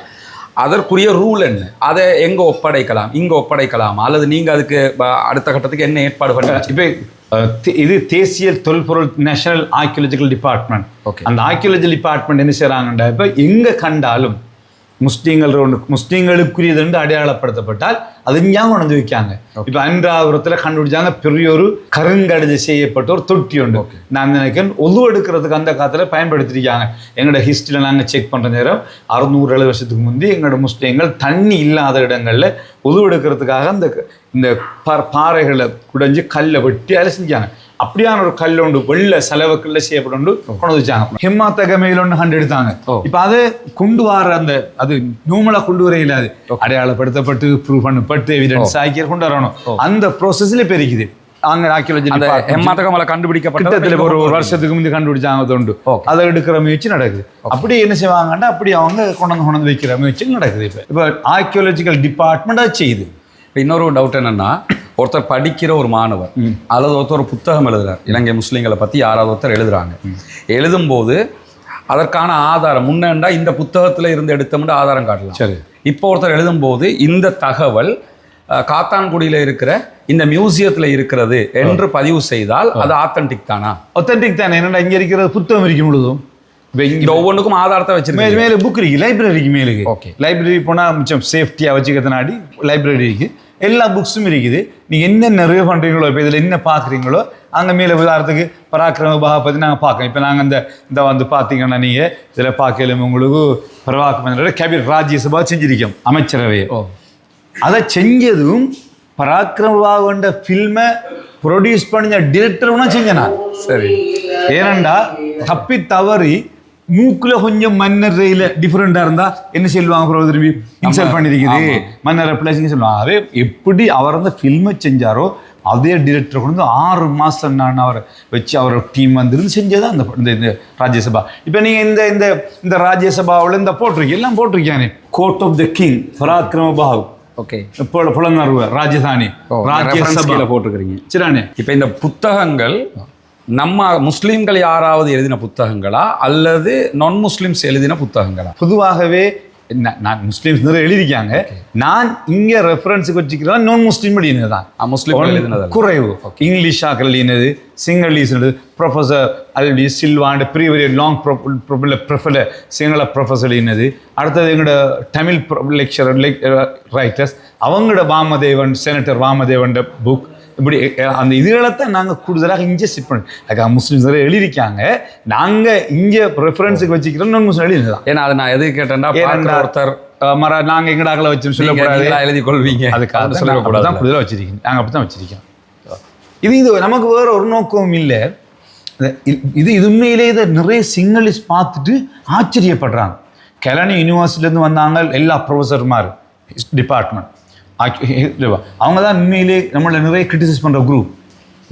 அதற்குரிய ரூல் என்ன? அதை எங்கே ஒப்படைக்கலாம், இங்கே ஒப்படைக்கலாமா, அல்லது நீங்கள் அதுக்கு அடுத்த கட்டத்துக்கு என்ன ஏற்பாடு பண்ணி? இப்போ இது தேசிய தொல்பொருள் நேஷனல் ஆர்கியாலஜிக்கல் டிபார்ட்மெண்ட். அந்த ஆர்கியாலஜி டிபார்ட்மெண்ட் என்ன செய்கிறாங்கண்டா, இப்போ எங்கே கண்டாலும் முஸ்லீம்களுக்குரியது என்று அடையாளப்படுத்தப்பட்டால் அது ஞாபகம் கொண்டு வைக்காங்க. இப்போ அன்றாபுரத்தில் கண்டுபிடிச்சாங்க பெரிய ஒரு கருங்கடஜை செய்யப்பட்ட ஒரு தொட்டி உண்டு. நான் நினைக்கிறேன் ஒது எடுக்கிறதுக்கு அந்த காலத்தில் பயன்படுத்திருக்காங்க. எங்களோட ஹிஸ்ட்ரியில் நாங்கள் செக் பண்ணுற நேரம் 670 வருஷத்துக்கு முந்தி எங்களோட முஸ்லீம்கள் தண்ணி இல்லாத இடங்களில் ஒது எடுக்கிறதுக்காக இந்த பாறைகளை குடைஞ்சி கல்லை வெட்டி அதை செஞ்சாங்க. அப்படியான ஒரு கல் ஒன்று வெள்ளை செலவுக்குள்ள செய்யப்பட்டு கொண்டு வச்சாங்க. ஹெம்மாத்தகமையில் ஒன்று கண்டு எடுத்தாங்க. இப்போ அதை கொண்டு வர அது நூமலா கொண்டு வர இல்லாது அடையாளப்படுத்தப்பட்டு ப்ரூவ் பண்ணப்பட்டு எவிடன்ஸ் ஆக்கி கொண்டு வரணும். அந்த ப்ரோசஸ்ல பெருக்குது. அங்கே ஆர்கியாலஜி கண்டுபிடிக்கப்பட்ட ஒரு வருஷத்துக்கு முந்தைய கண்டுபிடிச்சாங்க உண்டு. அதை எடுக்கிற முயற்சி நடக்குது. அப்படி என்ன செய்வாங்கன்னா அப்படி அவங்க கொண்டு வைக்கிற முயற்சி நடக்குது. இப்போ ஆர்கியாலஜிக்கல் டிபார்ட்மெண்ட் அதை செய்யுது. இப்போ இன்னொரு டவுட் என்னன்னா, ஒருத்தர் படிக்கிற ஒரு மாணவர் அல்லது ஒருத்தர் புத்தகம் எழுதுறார், இலங்கை முஸ்லீம்களை பற்றி யாராவது ஒருத்தர் எழுதுறாங்க. எழுதும்போது அதற்கான ஆதாரம் முன்னேண்டா இந்த புத்தகத்தில் இருந்து எடுத்தோம்னு ஆதாரம் காட்டலாம். சரி, இப்போ ஒருத்தர் எழுதும்போது இந்த தகவல் காத்தான்குடியில் இருக்கிற இந்த மியூசியத்தில் இருக்கிறது என்று பதிவு செய்தால் அது ஆத்தன்டிக் தானா? ஆத்தன்டிக் தானே. என்னடா இங்கே இருக்கிற புத்தகம் இருக்கும் பொழுதும் இந்த ஒவ்வொன்றுக்கும் ஆதாரத்தை வச்சிருக்கேன். மேலே புக் இருக்கு, லைப்ரரிக்கு மேலுக்கு. ஓகே, லைப்ரரி போனால் மிச்சம் சேஃப்டியாக வச்சுக்கிறதுனாடி லைப்ரரிக்கு எல்லா புக்ஸும் இருக்குது. நீங்கள் என்னென்ன ரிவ்யூ பண்ணுறீங்களோ, இப்போ இதில் என்ன பார்க்குறீங்களோ அங்கே மேலே உதாரணத்துக்கு பராக்கிரம பாகை பற்றி நாங்கள் பார்க்கோம். இப்போ நாங்கள் இந்த வந்து பார்த்தீங்கன்னா நீங்கள் இதில் பார்க்கலும் உங்களுக்கு பராக்கிரம கேபினட் ராஜ்யசபா செஞ்சிருக்கோம் அமைச்சரவையை. அதை செஞ்சதும் பராக்கிரம பாகன்ற ஃபில்மை ப்ரொடியூஸ் பண்ண டிரெக்டர்னா செஞ்சேன் நான். சரி, ஏனண்டா தப்பி தவறி மூக்கில் கொஞ்சம் மன்னர் ரயில டிஃப்ரெண்டாக இருந்தால் என்ன சொல்லுவாங்க, திரும்பி இன்சல்ட் பண்ணியிருக்குது மன்னரை பிளேசிங்க சொல்லுவாங்க. அதே எப்படி அவர் அந்த ஃபில்மை செஞ்சாரோ அதே டிரெக்டரை கொண்டு 6 மாதம் நான் அவரை வச்சு அவரோட டீம் வந்துருந்து செஞ்சதான் இந்த ராஜ்யசபா. இப்போ நீங்கள் இந்த ராஜ்யசபாவில் இந்த போட்டிருக்கீங்க எல்லாம் போட்டிருக்கானே, கோர்ட் ஆஃப் த கிங் பராக்கிரம பாகு. ஓகே, இப்போ புலனர்வு ராஜதானி ராஜ்யசபா போட்டிருக்கிறீங்க. சரிண்ணே. இப்போ இந்த புத்தகங்கள் நம்ம முஸ்லீம்கள் யாராவது எழுதின புத்தகங்களா அல்லது நான் முஸ்லிம்ஸ் எழுதின புத்தகங்களா? பொதுவாகவே நான் முஸ்லீம்ஸ் நிறைய எழுதியிருக்காங்க. நான் இங்கே ரெஃபரன்ஸுக்கு வச்சுக்கிறேன் நான் முஸ்லீம் எழுதினது தான். முஸ்லீம் குறைவு இங்கிலீஷ் ஆக்கள் எழுதினது, சிங்களீஸ் எழுது, ப்ரொஃபஸர் அல்வி சில்வாண்டு பெரிய லாங் ப்ரொஃபஸர் சிங்கள ப்ரொஃபஸர் எழுதினது. அடுத்தது எங்களோட தமிழ் லெக்சரர் ரைட்டர்ஸ் அவங்களோட வாமதேவன் செனட்டர் வாமதேவன் புக். இப்படி அந்த இதுகளைத்தான் நாங்கள் கூடுதலாக இங்கே செட் பண்ணி அதுக்காக முஸ்லீம்ஸ் நிறைய எழுதியிருக்காங்க. நாங்கள் இங்கே ரெஃபரன்ஸுக்கு வச்சுக்கிறோம் நான் முஸ்லீம் எழுதினதான். ஏன்னா அதை நான் எது கேட்டேன்னா ஒருத்தர் நாங்கள் எங்கடாக்களை வச்சு சொல்லக்கூடாது, எழுதி கொள்வீங்க, அதுக்காக சொல்லக்கூடாது தான் கூடுதலாக வச்சிருக்கீங்க. நாங்கள் அப்படி தான் வச்சிருக்கோம். இது நமக்கு வேறு ஒரு நோக்கமும் இல்லை. இது உண்மையிலே இதை நிறைய சிங்களீஸ் பார்த்துட்டு ஆச்சரியப்படுறாங்க. கெலனி யூனிவர்சிட்டிலேருந்து வந்தாங்க எல்லா ப்ரொஃபஸர்மார் டிபார்ட்மெண்ட் அவங்க தான் உண்மையிலே நம்மளை நிறைய கிரிட்டிசைஸ் பண்ணுற குரூப்.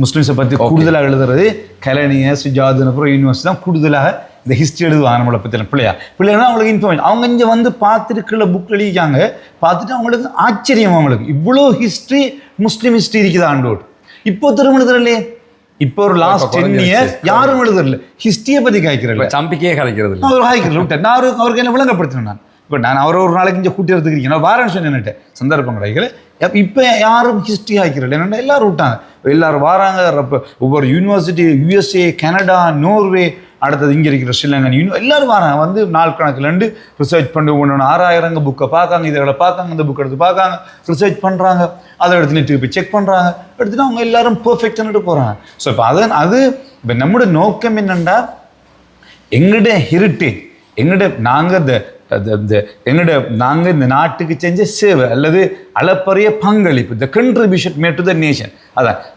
முஸ்லீம்ஸை பற்றி கூடுதலாக எழுதுறது கெலனிய சுஜாதுன்னு அப்புறம் யூனிவர்சிட்டி தான் கூடுதலாக இந்த ஹிஸ்ட்ரி எழுதுவாங்க நம்மளை பற்றி. பிள்ளைனா அவங்களுக்கு இன்ஃபர்மேஷன் அவங்க இங்கே வந்து பார்த்துட்டு கீழே புக் எழுதிக்காங்க. பார்த்துட்டு அவங்களுக்கு ஆச்சரியம், அவங்களுக்கு இவ்வளோ ஹிஸ்ட்ரி முஸ்லீம் ஹிஸ்ட்ரி இருக்குதா ஆண்டோடு. இப்போ திரும்ப எழுதுறல்லையே, இப்போ ஒரு லாஸ்ட் 10 years யாரும் எழுதுறல ஹிஸ்ட்ரியை பற்றி காய்க்கிறல, சம்பிக்கே கலைக்கிறது அவர் காய்க்கிறல. நான் அவருக்கு என்ன விளங்கப்படுத்தினேன். நான் இப்போ நான் ஒரு நாளைக்கு இங்கே கூட்டி எடுத்துக்கிறீங்க, நான் வாரேன்னு சொன்னேன்ட்டு சந்தர்ப்பம் கிடைக்கல. இப்போ யாரும் ஹிஸ்ட்ரி ஆகிக்கிறல. என்னென்னா எல்லாரும் விட்டாங்க, எல்லாரும் வராங்க. ஒவ்வொரு யூனிவர்சிட்டி USA கனடா நோர்வே அடுத்தது இங்கே இருக்கிற ஸ்ரீலங்கன் எல்லாரும் வராங்க. வந்து நாள் கணக்கில் ரிசர்ச் பண்ணி ஒன்று 6000 புக்கை பார்க்காங்க, இதில் பார்க்காங்க, இந்த புக் எடுத்து பார்க்காங்க, ரிசர்ச் பண்ணுறாங்க, அதை எடுத்து நெட்டு போய் செக் பண்ணுறாங்க, எடுத்துட்டு அவங்க எல்லாரும் பர்ஃபெக்டானு போகிறாங்க. ஸோ இப்போ அது இப்போ நம்மளோட நோக்கம் என்னென்னா எங்கள்ட ஹெரிட்டேஜ் நாங்கள் இந்த நாட்டுக்கு செஞ்ச சேவை அல்லது அளப்பரிய பங்களிப்பு, the contribution made to the nation,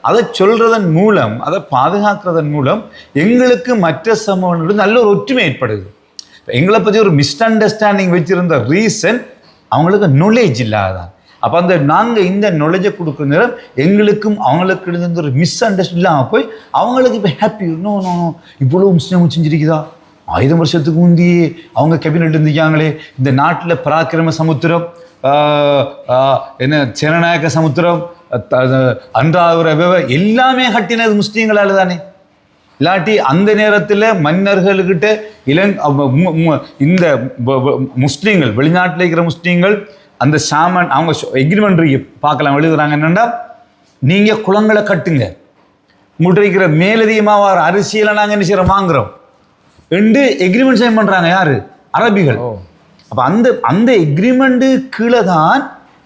அதை சொல்றதன் மூலம், அதை பாதுகாக்கிறதன் மூலம் எங்களுக்கு மற்ற சமூகங்களோட நல்ல ஒரு ஒற்றுமை ஏற்படுது. எங்களை பற்றி ஒரு மிஸ் அண்டர்ஸ்டாண்டிங் வச்சிருந்த ரீசன் அவங்களுக்கு நாலேஜ் இல்லாதான். அப்போ அந்த நாங்கள் இந்த நாலேஜை கொடுக்குற நேரம் எங்களுக்கும் அவங்களுக்கு இருந்த ஒரு மிஸ் அண்டர்ஸ்டாண்டிங் இல்லாமல் போய் அவங்களுக்கு இப்போ ஹாப்பி. இன்னும் இவ்வளோ முஸ்லீம் செஞ்சிருக்குதா, 1000 வருஷத்துக்கு முந்தியே அவங்க கேபினெட் இருந்திருக்காங்களே, இந்த நாட்டில் பராக்கிரம சமுத்திரம், என்ன ஜனநாயக சமுத்திரம், அன்றாவர எல்லாமே கட்டினது முஸ்லீம்களால் தானே. இல்லாட்டி அந்த நேரத்தில் மன்னர்கள்கிட்ட இந்த முஸ்லீம்கள் வெளிநாட்டில் இருக்கிற முஸ்லீம்கள் அந்த சாமன் அவங்க எக்ரிமெண்ட் பார்க்கலாம் எழுதுறாங்க. என்னென்னா நீங்கள் குளங்களை கட்டுங்க, உங்கள்கிட்ட இருக்கிற மேலதிகமாக வர அரிசியில் நாங்கள் என்ன செய்கிறோம் வாங்குகிறோம் என்று எக்ரிமெண்ட் சைன் பண்ணுறாங்க. யார்? அரபிகள். அப்போ அந்த எக்ரிமெண்ட்டு கீழே தான்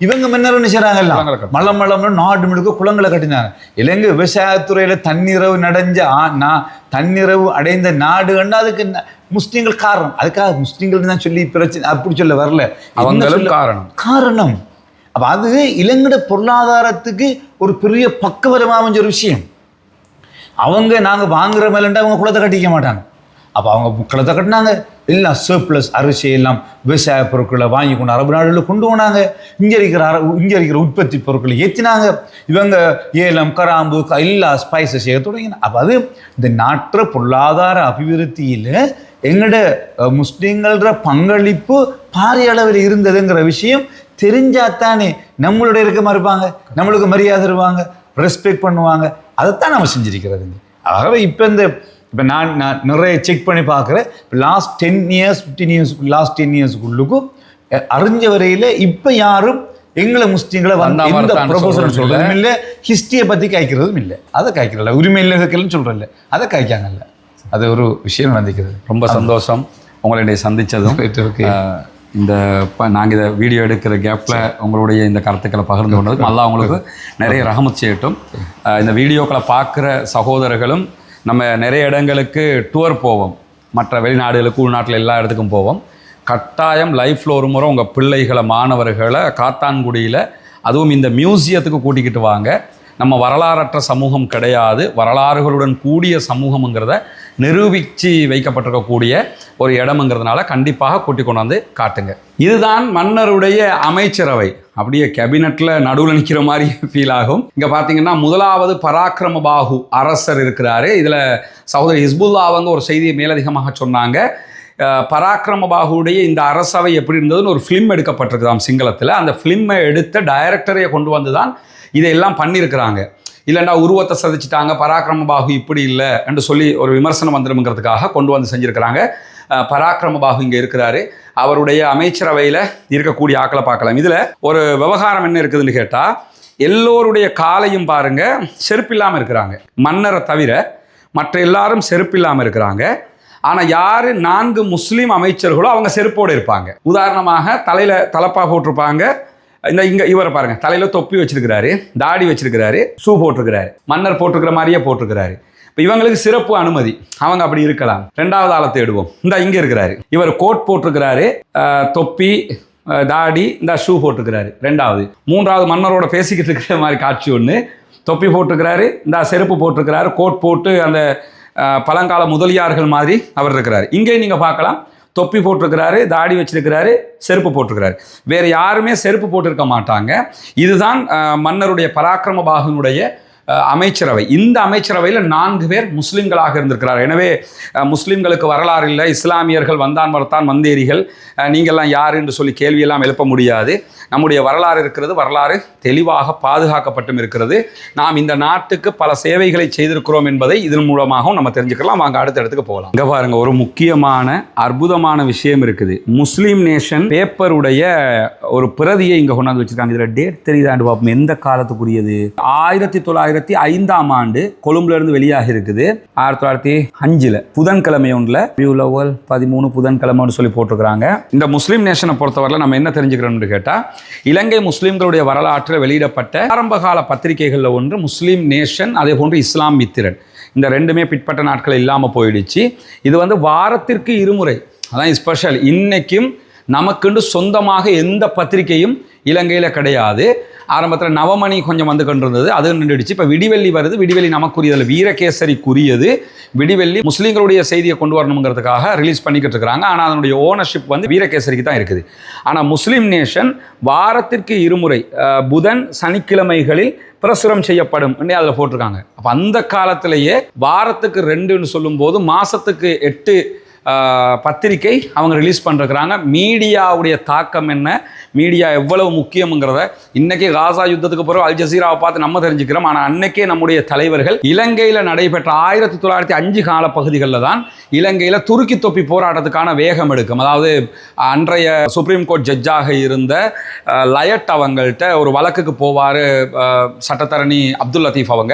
இவங்க மன்னர் என்ன செய்கிறாங்கல்ல, மலமளம்னு நாடு முழுக்க குளங்களை கட்டினாங்க. இலங்கை விவசாயத்துறையில் தன்னிறைவு அடைந்த நாடுன்னா அதுக்கு முஸ்லீம்கள் காரணம். அதுக்காக முஸ்லீம்கள் தான் சொல்லி பிரச்சனை அப்படி சொல்ல வரல, அவங்களும் காரணம். அப்போ அது இலங்கை பொருளாதாரத்துக்கு ஒரு பெரிய பக்கவரமாக அமைஞ்ச ஒரு விஷயம். அவங்க நாங்கள் வாங்குற மேலண்டா அவங்க குளத்தை கட்டிக்க மாட்டாங்க. அப்போ அவங்க குளத்தை கட்டினாங்க, எல்லாம் சர்ப்ளஸ் அரிசி எல்லாம் விவசாய பொருட்களை வாங்கி கொண்டு அரபு நாடுகளில் கொண்டு போனாங்க. இங்கே இருக்கிற உற்பத்தி பொருட்களை ஏற்றினாங்க. இவங்க ஏலம் கராம்பு எல்லா ஸ்பைசஸ் செய்ய தொடங்கினாங்க. அப்போ அது இந்த நாட்டு பொருளாதார அபிவிருத்தியில் எங்களோட முஸ்லீம்கள பங்களிப்பு பாரிய அளவில் இருந்ததுங்கிற விஷயம் தெரிஞ்சாத்தானே நம்மளுடைய இருக்க மாதிரி இருப்பாங்க, நம்மளுக்கு மரியாதை தருவாங்க, ரெஸ்பெக்ட் பண்ணுவாங்க. அதைத்தான் நம்ம செஞ்சிருக்கிறதுங்க. ஆகவே இப்போ நான் நிறைய செக் பண்ணி பார்க்குறேன். லாஸ்ட் 10 years 15 years லாஸ்ட் 10 yearsக்குள்ளுக்கும் அறிஞ்ச வரையில் இப்போ யாரும் எங்களை முஸ்லீம்களை வந்து எந்த ப்ரொபோசல் சொல்கிறதும் இல்லை, ஹிஸ்ட்ரியை பற்றி காய்க்கிறதும் இல்லை. அதை காய்க்கிறல, உரிமை இல்லைன்னு சொல்கிறதில்ல, அதை காய்க்காங்கல்ல. அது ஒரு விஷயம் நடந்துக்கிறது. ரொம்ப சந்தோஷம் உங்களுடைய சந்தித்ததும். இந்த நாங்கள் இதை வீடியோ எடுக்கிற கேப்பில் உங்களுடைய இந்த கருத்துக்களை பகிர்ந்து கொண்டதும் நல்லா உங்களுக்கு நிறைய ரஹமத் செய்யட்டும். இந்த வீடியோக்களை பார்க்குற சகோதரர்களும் நம்ம நிறைய இடங்களுக்கு டூர் போவோம், மற்ற வெளிநாடுகளுக்கு உள்நாட்டில் எல்லா இடத்துக்கும் போவோம். கட்டாயம் லைஃப்பில் ஒரு முறை உங்கள் பிள்ளைகளை மாணவர்களை காத்தான்குடியில் அதுவும் இந்த மியூசியத்துக்கு கூட்டிக்கிட்டு வாங்க. நம்ம வரலாறற்ற சமூகம் கிடையாது, வரலாறுகளுடன் கூடிய சமூகம்ங்கிறத நிரூபித்து வைக்கப்பட்டிருக்கக்கூடிய ஒரு இடம்ங்கிறதுனால கண்டிப்பாக கூட்டி கொண்டாந்து காட்டுங்க. இதுதான் மன்னருடைய அமைச்சரவை. அப்படியே கேபினெட்டில் நடுவில் நிற்கிற மாதிரி ஃபீல் ஆகும். இங்கே பார்த்தீங்கன்னா முதலாவது பராக்கிரம பாகு அரசர் இருக்கிறாரு. இதில் சகோதரி ஹிஸ்புல்லா அவங்க ஒரு செய்தியை மேலதிகமாக சொன்னாங்க. பராக்கிரம பாகுடைய இந்த அரசவை எப்படி இருந்ததுன்னு ஒரு ஃபிலிம் எடுக்கப்பட்டிருக்குதாம் சிங்களத்தில். அந்த ஃபிலிமை எடுத்த டைரக்டரையை கொண்டு வந்து தான் இதையெல்லாம் பண்ணியிருக்கிறாங்க. இல்லைண்டா உருவத்தை சதிச்சிட்டாங்க, பராக்கிரம பாகு இப்படி இல்லை என்று சொல்லி ஒரு விமர்சனம் வந்துடும்ங்கிறதுக்காக கொண்டு வந்து செஞ்சுருக்கிறாங்க. பராக்கிரம பாகு இங்கே இருக்கிறாரு. அவருடைய அமைச்சரவையில் இருக்கக்கூடிய ஆக்களை பார்க்கலாம். இதில் ஒரு விவகாரம் என்ன இருக்குதுன்னு கேட்டால், எல்லோருடைய காலையும் பாருங்க செருப்பில்லாமல் இருக்கிறாங்க. மன்னரை தவிர மற்ற எல்லாரும் செருப்பில்லாமல் இருக்கிறாங்க. ஆனால் யார் 4 முஸ்லீம் அமைச்சர்களோ அவங்க செருப்போடு இருப்பாங்க. உதாரணமாக தலையில் தலப்பா போட்டிருப்பாங்க. இங்கே இவரை பாருங்க, தலையில் தொப்பி வச்சிருக்கிறாரு, தாடி வச்சிருக்கிறாரு, ஷூ போட்டிருக்கிறாரு, மன்னர் போட்டிருக்கிற மாதிரியே போட்டிருக்கிறாரு. இப்போ இவங்களுக்கு சிறப்பு அனுமதி, அவங்க அப்படி இருக்கலாம். 2வது ஆளை தேடுவோம். இங்கே இருக்கிறாரு, இவர் கோட் போட்டிருக்கிறாரு, தொப்பி, தாடி, இந்த ஷூ போட்டிருக்கிறாரு. 2வது. 3வது மன்னரோட பேசிக்கிட்டு இருக்கிற மாதிரி காட்சி ஒன்று. தொப்பி போட்டிருக்கிறாரு, இந்த செருப்பு போட்டிருக்கிறாரு, கோட் போட்டு அந்த பழங்கால முதலியார்கள் மாதிரி அவர் இருக்கிறார். இங்கே நீங்கள் பார்க்கலாம், தொப்பி போட்டிருக்கிறாரு, தாடி வச்சிருக்கிறாரு, செருப்பு போட்டிருக்கிறாரு. வேறு யாருமே செருப்பு போட்டிருக்க மாட்டாங்க. இதுதான் மன்னருடைய பராக்கிரம பாகுனுடைய அமைச்சரவை. இந்த அமைச்சரவையில் 4 பேர் முஸ்லீம்களாக இருந்திருக்கிறார். எனவே முஸ்லீம்களுக்கு வரலாறு இல்லை, இஸ்லாமியர்கள் வந்தான் வரத்தான் வந்தேரிகள், நீங்கள்லாம் யார் என்று சொல்லி கேள்வியெல்லாம் எழுப்ப முடியாது. நம்முடைய வரலாறு இருக்கிறது, வரலாறு தெளிவாக பாதுகாக்கப்பட்டும் இருக்கிறது. நாம் இந்த நாட்டுக்கு பல சேவைகளை செய்திருக்கிறோம் என்பதை இதன் மூலமாகவும் நம்ம தெரிஞ்சுக்கலாம். வாங்க அடுத்த இடத்துக்கு போகலாம். இங்கே பாருங்க, ஒரு முக்கியமான அற்புதமான விஷயம் இருக்குது. முஸ்லீம் நேஷன் பேப்பருடைய ஒரு பிரதியை இங்கே கொண்டாந்து வச்சிருக்காங்க. இதில் டேட் தெரியுதாண்டு பார்ப்போம், எந்த காலத்துக்குரியது. 1905ஆம் ஆண்டு கொழும்புல இருந்து வெளியாக இருக்குது. 1905 புதன்கிழமை ஒன்றில் 13 புதன்கிழமைன்னு சொல்லி போட்டிருக்கிறாங்க. இந்த முஸ்லீம் நேஷனை பொறுத்தவரையில் நம்ம என்ன தெரிஞ்சுக்கிறோம்னு கேட்டால், இலங்கை முஸ்லீம்களுடைய வரலாற்றில் வெளியிடப்பட்ட ஆரம்பகால பத்திரிகைகளில் ஒன்று முஸ்லீம் நேஷன், அதே போன்று இஸ்லாம் மித்திரன். இந்த 2மே பிற்பட்ட நாட்கள் இல்லாமல் போயிடுச்சு. இது வாரத்திற்கு 2 முறை, அதான் ஸ்பெஷல். இன்னைக்கும் நமக்குண்டு சொந்தமாக எந்த பத்திரிகையும் இலங்கையில் கிடையாது. ஆரம்பத்தில் நவமணி கொஞ்சம் வந்து கொண்டிருந்தது, அது நின்றுடுச்சு. இப்போ விடிவெள்ளி வருது. விடிவெள்ளி நமக்குரியதில் வீரகேசரிக்குரியது. விடிவெள்ளி முஸ்லீம்களுடைய செய்தியை கொண்டு வரணுங்கிறதுக்காக ரிலீஸ் பண்ணிக்கிட்டு இருக்கிறாங்க. ஆனால் அதனுடைய ஓனர்ஷிப் வீரகேசரிக்கு தான் இருக்குது. ஆனால் முஸ்லீம் நேஷன் வாரத்திற்கு 2 முறை புதன் சனிக்கிழமைகளில் பிரசுரம் செய்யப்படும் அதில் போட்டிருக்காங்க. அப்போ அந்த காலத்திலேயே வாரத்துக்கு 2ன்னு சொல்லும்போது மாதத்துக்கு 8 பத்திரிகை அவங்க ரிலீஸ் பண்ணிருக்கிறாங்க. மீடியாவுடைய தாக்கம் என்ன, மீடியா எவ்வளவு முக்கியங்கிறத இன்றைக்கி காசா யுத்தத்துக்கு பிறகு அல் ஜசீராவை பார்த்து நம்ம தெரிஞ்சுக்கிறோம். ஆனால் அன்னைக்கே நம்முடைய தலைவர்கள் இலங்கையில் நடைபெற்ற 1905 காலப்பகுதிகளில் தான் இலங்கையில் துருக்கி தொப்பி போராட்டத்துக்கான வேகம் எடுக்கும். அதாவது அன்றைய சுப்ரீம் கோர்ட் ஜட்ஜாக இருந்த லயட் அவங்கள்ட்ட ஒரு வழக்குக்கு போவார் சட்டத்தரணி அப்துல் லத்தீஃப் அவங்க.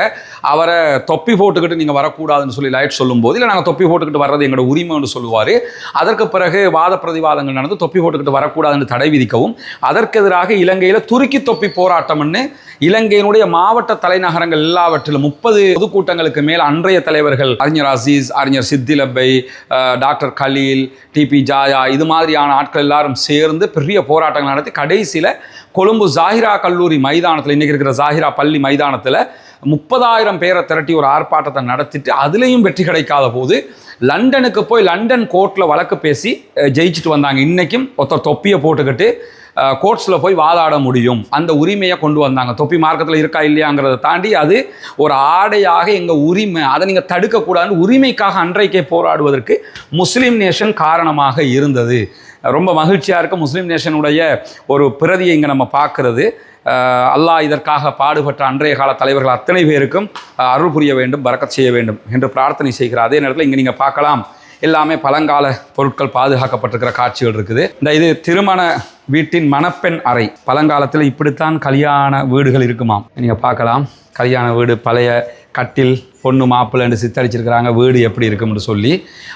அவரை தொப்பி போட்டுக்கிட்டு நீங்கள் வரக்கூடாதுன்னு சொல்லி லயட் சொல்லும்போது, இல்லை நாங்கள் தொப்பி போட்டுக்கிட்டு வர்றது எங்களோட உரிமைன்னு சொல்லுவார். அதற்கு பிறகு வாத பிரதிவாதங்கள் நடந்து தொப்பி போட்டுக்கிட்டு வரக்கூடாதுன்னு தடை விதிக்கவும், அதற்கு எதிராக இலங்கையில் துருக்கி தொப்பி போராட்டம்னு இலங்கையினுடைய மாவட்ட தலைநகரங்கள் எல்லாவற்றிலும் 30 பொதுக்கூட்டங்களுக்கு மேல் அன்றைய தலைவர்கள் அறிஞர் அசீஸ், அறிஞர் சித்திலப்பை, டாக்டர் கலீல், டிபி ஜாயா, இது மாதிரியான ஆட்கள் எல்லாரும் சேர்ந்து பெரிய போராட்டங்கள் நடத்தி கடைசியில் கொழும்பு ஜாகிரா கல்லூரி மைதானத்தில், இன்றைக்கி இருக்கிற ஜாகிரா பள்ளி மைதானத்தில் 30,000 பேரை திரட்டி ஒரு ஆர்ப்பாட்டத்தை நடத்திட்டு அதுலேயும் வெற்றி கிடைக்காத போது லண்டனுக்கு போய் லண்டன் கோர்ட்டில் வழக்கு பேசி ஜெயிச்சுட்டு வந்தாங்க. இன்றைக்கும் ஒருத்தர் தொப்பியை போட்டுக்கிட்டு கோர்ட்ஸில் போய் வாதாட முடியும். அந்த உரிமையை கொண்டு வந்தாங்க. தொப்பி மார்க்கத்தில் இருக்கா இல்லையாங்கிறத தாண்டி அது ஒரு ஆடையாக எங்கள் உரிமை, அதை நீங்கள் தடுக்கக்கூடாதுன்னு உரிமைக்காக அன்றைக்கே போராடுவதற்கு முஸ்லீம் நேஷன் காரணமாக இருந்தது. ரொம்ப மகிழ்ச்சியாக இருக்குது. முஸ்லீம் நேஷனுடைய ஒரு பிரதியை இங்கே நம்ம பார்க்குறது. அல்லாஹ் இதற்காக பாடுபட்ட அன்றைய கால தலைவர்கள் அத்தனை பேருக்கும் அருள் புரிய வேண்டும், பரக்கத் செய்ய வேண்டும் என்று பிரார்த்தனை செய்கிறார். அதே நேரத்தில் இங்கே நீங்கள் பார்க்கலாம், எல்லாமே பழங்கால பொருட்கள் பாதுகாக்கப்பட்டிருக்கிற காட்சிகள் இருக்குது. இது திருமண வீட்டின் மணப்பெண் அறை. பழங்காலத்தில் இப்படித்தான் கல்யாண வீடுகள் இருக்குமாம். நீங்கள் பார்க்கலாம், கல்யாண வீடு, பழைய கட்டில், பொண்ணு மாப்பிள்ளைன்னு சித்தரிச்சிருக்கிறாங்க. வீடு எப்படி இருக்கும்னு சொல்லி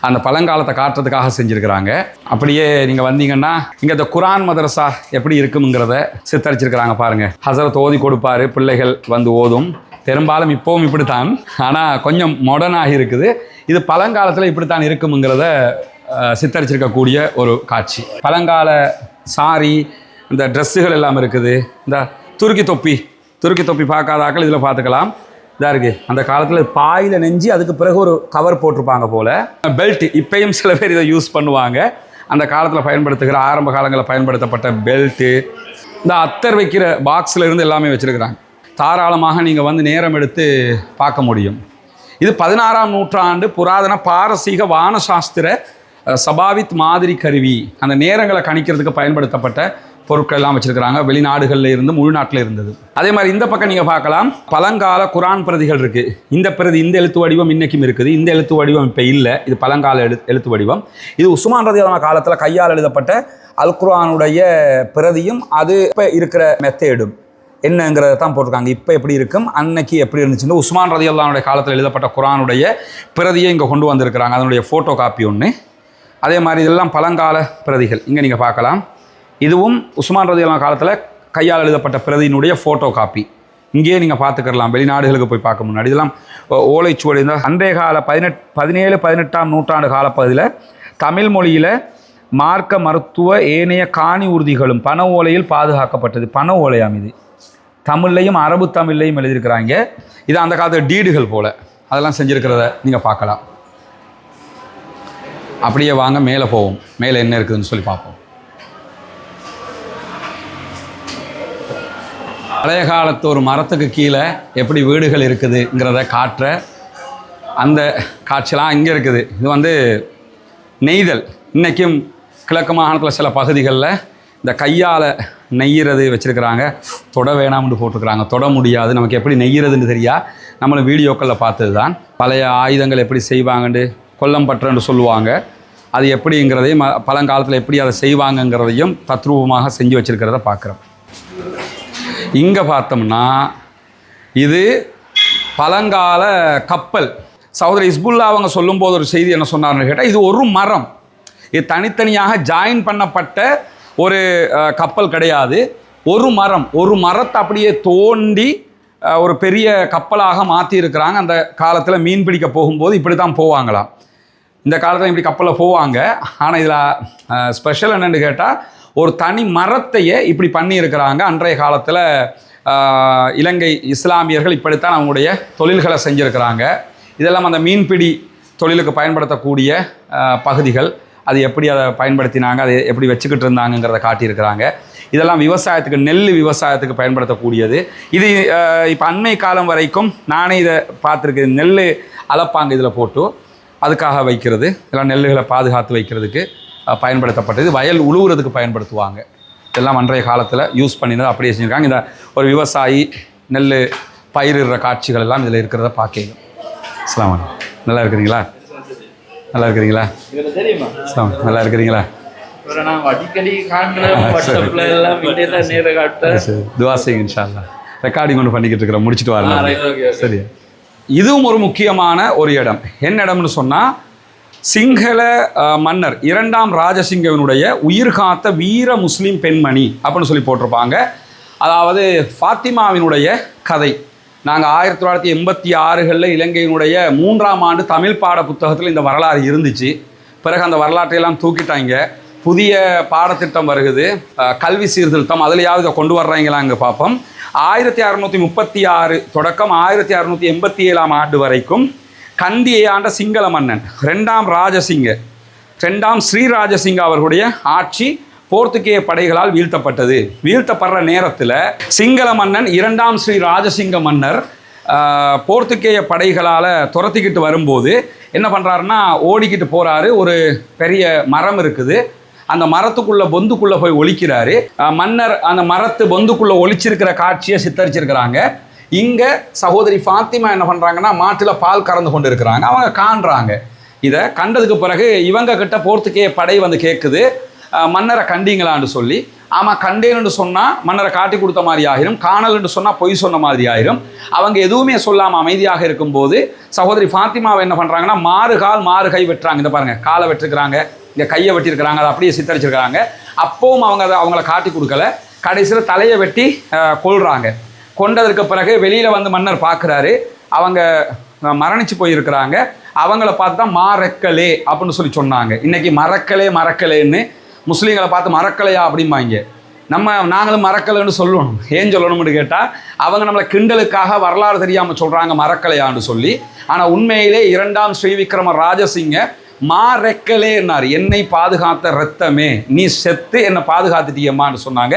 அந்த பழங்காலத்தை காட்டுறதுக்காக செஞ்சுருக்கிறாங்க. அப்படியே நீங்கள் வந்தீங்கன்னா இங்கே இந்த குரான் மதரசா எப்படி இருக்குங்கிறத சித்தரிச்சிருக்கிறாங்க. பாருங்கள், ஹசரத் ஓதி கொடுப்பார், பிள்ளைகள் வந்து ஓதும். பெரும்பாலும் இப்போவும் இப்படித்தான், ஆனால் கொஞ்சம் மாடர்னாக இருக்குது. இது பழங்காலத்தில் இப்படித்தான் இருக்குங்கிறத சித்தரிச்சிருக்கக்கூடிய ஒரு காட்சி. பழங்கால சாரி, இந்த ட்ரெஸ்ஸுகள் எல்லாம் இருக்குது. இந்த துருக்கி தொப்பி பார்க்காதாக்கள் இதில் பார்த்துக்கலாம். இதாக இருக்குது. அந்த காலத்தில் பாயில் நெஞ்சு அதுக்கு பிறகு ஒரு கவர் போட்டிருப்பாங்க போல். பெல்ட் இப்பயும் சில பேர் இதை யூஸ் பண்ணுவாங்க. அந்த காலத்தில் பயன்படுத்துகிற, ஆரம்ப காலங்களில் பயன்படுத்தப்பட்ட பெல்ட்டு, இந்த அத்தர் வைக்கிற பாக்ஸில் இருந்து எல்லாமே வச்சுருக்கிறாங்க. தாராளமாக நீங்கள் வந்து நேரம் எடுத்து பார்க்க முடியும். இது 16ஆம் நூற்றாண்டு புராதன பாரசீக வானசாஸ்திர சபாவித் மாதிரி கருவி. அந்த நேரங்களை கணிக்கிறதுக்கு பயன்படுத்தப்பட்ட பொருட்கள் எல்லாம் வச்சிருக்கிறாங்க. வெளிநாடுகளில் இருந்து உள்நாட்டில் இருந்தது. அதே மாதிரி இந்த பக்கம் நீங்கள் பார்க்கலாம், பழங்கால குரான் பிரதிகள் இருக்குது. இந்த பிரதி, இந்த எழுத்து வடிவம் இன்றைக்கும் இருக்குது. இந்த எழுத்து வடிவம் இப்போ இல்லை. இது பழங்கால எழுத்து வடிவம். இது உஸ்மான் ரலியல்லாஹு அன்ஹு காலத்தில் கையால் எழுதப்பட்ட அல் குர்ஆனுடைய பிரதியும் அது இப்போ இருக்கிற மெத்தேடும் என்னங்கிறத தான் போட்டிருக்காங்க. இப்போ எப்படி இருக்கும், அன்னைக்கு எப்படி இருந்துச்சுன்னு உஸ்மான் ரலியல்லாஹு அன்ஹுடைய காலத்தில் எழுதப்பட்ட குர்ஆனுடைய பிரதியை இங்கே கொண்டு வந்திருக்கிறாங்க. அதனுடைய ஃபோட்டோ காப்பி ஒன்று. அதே மாதிரி இதெல்லாம் பழங்கால பிரதிகள் இங்கே நீங்கள் பார்க்கலாம். இதுவும் உஸ்மான் ரலியல்லாஹு அன்ஹு காலத்தில் கையால் எழுதப்பட்ட பிரதியினுடைய ஃபோட்டோ காப்பி. இங்கேயே நீங்கள் பார்த்துக்கலாம். வெளிநாடுகளுக்கு போய் பார்க்க முன்னாடி இதெல்லாம் ஓலைச்சுவடி. இந்த அன்றைய கால 17-18ஆம் நூற்றாண்டு காலப்பகுதியில் தமிழ் மொழியில் மார்க்க மருத்துவ ஏனைய காணி உறுதிகளும் பண ஓலையில் பாதுகாக்கப்பட்டது. பண ஓலையாம் இது. தமிழ்லையும் அரபு தமிழ்லையும் எழுதியிருக்கிறாங்க. இது அந்த காலத்து டீடுகள் போல் அதெல்லாம் செஞ்சுருக்கிறத நீங்கள் பார்க்கலாம். அப்படியே வாங்க மேலே போவோம். மேலே என்ன இருக்குதுன்னு சொல்லி பார்ப்போம். பழைய காலத்து ஒரு மரத்துக்கு கீழே எப்படி வீடுகள் இருக்குதுங்கிறத காட்டுற அந்த காட்சியெலாம் இங்கே இருக்குது. இது வந்து நெய்தல். இன்றைக்கும் கிழக்கு மாகாணத்தில் சில பகுதிகளில் இந்த கையால் நெய்கிறது வச்சுருக்கிறாங்க. தொட வேணாம்னு போட்டிருக்கிறாங்க. தொட முடியாது. நமக்கு எப்படி நெய்கிறதுன்னு தெரியா, நம்மளும் வீடியோக்களில் பார்த்தது தான். பழைய ஆயுதங்கள் எப்படி செய்வாங்கன்னு கொல்லம்பற்றன்னு சொல்லுவாங்க. அது எப்படிங்கிறதையும் பழங்காலத்தில் எப்படி அதை செய்வாங்கங்கிறதையும் தத்ரூபமாக செஞ்சு வச்சுருக்கிறத பார்க்குறோம். இங்கே பார்த்தோம்னா இது பழங்கால கப்பல். சகோதரி இஸ்புல்லா அவங்க சொல்லும்போது ஒரு செய்தி என்ன சொன்னார்னு கேட்டால், இது ஒரு மரம், இது தனித்தனியாக ஜாயின் பண்ணப்பட்ட ஒரு கப்பல் கிடையாது. ஒரு மரம், ஒரு மரத்தை அப்படியே தோண்டி ஒரு பெரிய கப்பலாக மாற்றி இருக்கிறாங்க. அந்த காலத்தில் மீன் பிடிக்க போகும்போது இப்படி தான் போவாங்களாம். இந்த காலத்தில் இப்படி கப்பலில் போவாங்க. ஆனால் இதில் ஸ்பெஷல் என்னென்னு கேட்டால், ஒரு தனி மரத்தையே இப்படி பண்ணியிருக்கிறாங்க. அன்றைய காலத்தில் இலங்கை இஸ்லாமியர்கள் இப்படித்தான் அவங்களுடைய தொழில்களை செஞ்சுருக்கிறாங்க. இதெல்லாம் அந்த மீன்பிடி தொழிலுக்கு பயன்படுத்தக்கூடிய பகுதிகள். அது எப்படி அதை பயன்படுத்தினாங்க, அதை எப்படி வச்சுக்கிட்டு இருந்தாங்கங்கிறத காட்டியிருக்கிறாங்க. இதெல்லாம் விவசாயத்துக்கு, நெல் விவசாயத்துக்கு பயன்படுத்தக்கூடியது. இது இப்போ அண்மை காலம் வரைக்கும் நானே இதை பார்த்துருக்கேன். நெல் அளப்பாங்க இதில் போட்டு, அதுக்காக வைக்கிறது. இதெல்லாம் நெல்லுகளை பாதுகாத்து வைக்கிறதுக்கு பயன்படுத்தப்பட்டது. வயல் உழுவுறதுக்கு பயன்படுத்துவாங்க. இதெல்லாம் அன்றைய காலத்தில் யூஸ் பண்ணினது அப்படியே செஞ்சுருக்காங்க. இந்த ஒரு விவசாயி நெல் பயிரிடுற காட்சிகள் எல்லாம் இதில் இருக்கிறத பார்க்கலாம். அஸ்ஸலாமு அலைக்கும். நல்லா இருக்கிறீங்களா? நல்லா இருக்கிறீங்களா? நல்லா இருக்கிறீங்களா? துவா செய்யுங்க இன்ஷா அல்லாஹ். ரெக்கார்டிங் ஒன்று பண்ணிக்கிட்டு இருக்கிறோம், முடிச்சுட்டு வரலாம். சரி. இதுவும் ஒரு முக்கியமான ஒரு இடம். என்ன இடம்னு சொன்னால், சிங்கள மன்னர் 2ஆம் ராஜசிங்கவினுடைய உயிர் காத்த வீர முஸ்லீம் பெண்மணி அப்படின்னு சொல்லி போட்டிருப்பாங்க. அதாவது ஃபாத்திமாவினுடைய கதை. நாங்கள் 1986களில் இலங்கையினுடைய 3ஆம் ஆண்டு தமிழ் பாட புத்தகத்தில் இந்த வரலாறு இருந்துச்சு. பிறகு அந்த வரலாற்றையெல்லாம் தூக்கிட்டாங்க. புதிய பாடத்திட்டம் வருகுது, கல்வி சீர்திருத்தம். அதுலையாவது இதை கொண்டு வர்றாங்களா இங்கே பார்ப்போம். 1636 தொடக்கம் 1687ஆம் ஆண்டு வரைக்கும் கந்தியை ஆண்ட சிங்கள மன்னன் 2ஆம் ராஜசிங்க, 2ஆம் ஸ்ரீராஜசிங்க அவர்களுடைய ஆட்சி போர்த்துகேய படைகளால் வீழ்த்தப்பட்டது. வீழ்த்தப்படுற நேரத்தில் சிங்கள மன்னன் 2ஆம் ஸ்ரீ ராஜசிங்க மன்னர் போர்த்துகேய படைகளால் துரத்திக்கிட்டு வரும்போது என்ன பண்ணுறாருன்னா, ஓடிக்கிட்டு போகிறாரு. ஒரு பெரிய மரம் இருக்குது. அந்த மரத்துக்குள்ளே பொந்துக்குள்ளே போய் ஒழிக்கிறாரு. மன்னர் அந்த மரத்து பொந்துக்குள்ளே ஒழிச்சிருக்கிற காட்சியை சித்தரிச்சிருக்கிறாங்க. இங்கே சகோதரி ஃபாத்திமா என்ன பண்ணுறாங்கன்னா, மாட்டில் பால் கறந்து கொண்டு இருக்கிறாங்க. அவங்க காண்றாங்க. இதை கண்டதுக்கு பிறகு இவங்க கிட்ட போர்த்துகேய படை வந்து கேட்குது, மன்னரை கண்டீங்களான்னு சொல்லி. ஆமாம், கண்டேன்னு சொன்னால் மன்னரை காட்டி கொடுத்த மாதிரி ஆகிரும், காணல்னு சொன்னால் பொய் சொன்ன மாதிரி ஆகிரும். அவங்க எதுவுமே சொல்லாமல் அமைதியாக இருக்கும்போது சகோதரி ஃபாத்திமாவை என்ன பண்ணுறாங்கன்னா, மாறு கை வெட்டுறாங்க. இந்த பாருங்கள், காலை வெட்டிருக்கிறாங்க, இங்கே கையை வெட்டியிருக்கிறாங்க. அதை அப்படியே சித்தரிச்சிருக்கிறாங்க. அப்பவும் அவங்க அதை அவங்கள காட்டி கொடுக்கல. கடைசியில் தலையை வெட்டி கொள்கிறாங்க. கொண்டதற்கு பிறகு வெளியில் வந்து மன்னர் பார்க்குறாரு. அவங்க மரணிச்சு போயிருக்கிறாங்க. அவங்கள பார்த்து தான் மாரக்கலே அப்படின்னு சொல்லி சொன்னாங்க. இன்றைக்கி மறக்கலேன்னு முஸ்லீம்களை பார்த்து மறக்கலையா அப்படிம்பாங்க. நாங்களும் மறக்கலைன்னு சொல்லணும். ஏன் சொல்லணும்னு கேட்டால், அவங்க நம்மளை கிண்டலுக்காக வரலாறு தெரியாமல் சொல்கிறாங்க மறக்கலையான்னு சொல்லி. ஆனால் உண்மையிலே 2ஆம் ஸ்ரீவிக்ரம ராஜசிங்க மாரெக்கலேன்னார். என்னை பாதுகாத்த ரத்தமே, நீ செத்து என்னை பாதுகாத்துட்டியம்மான்னு சொன்னாங்க.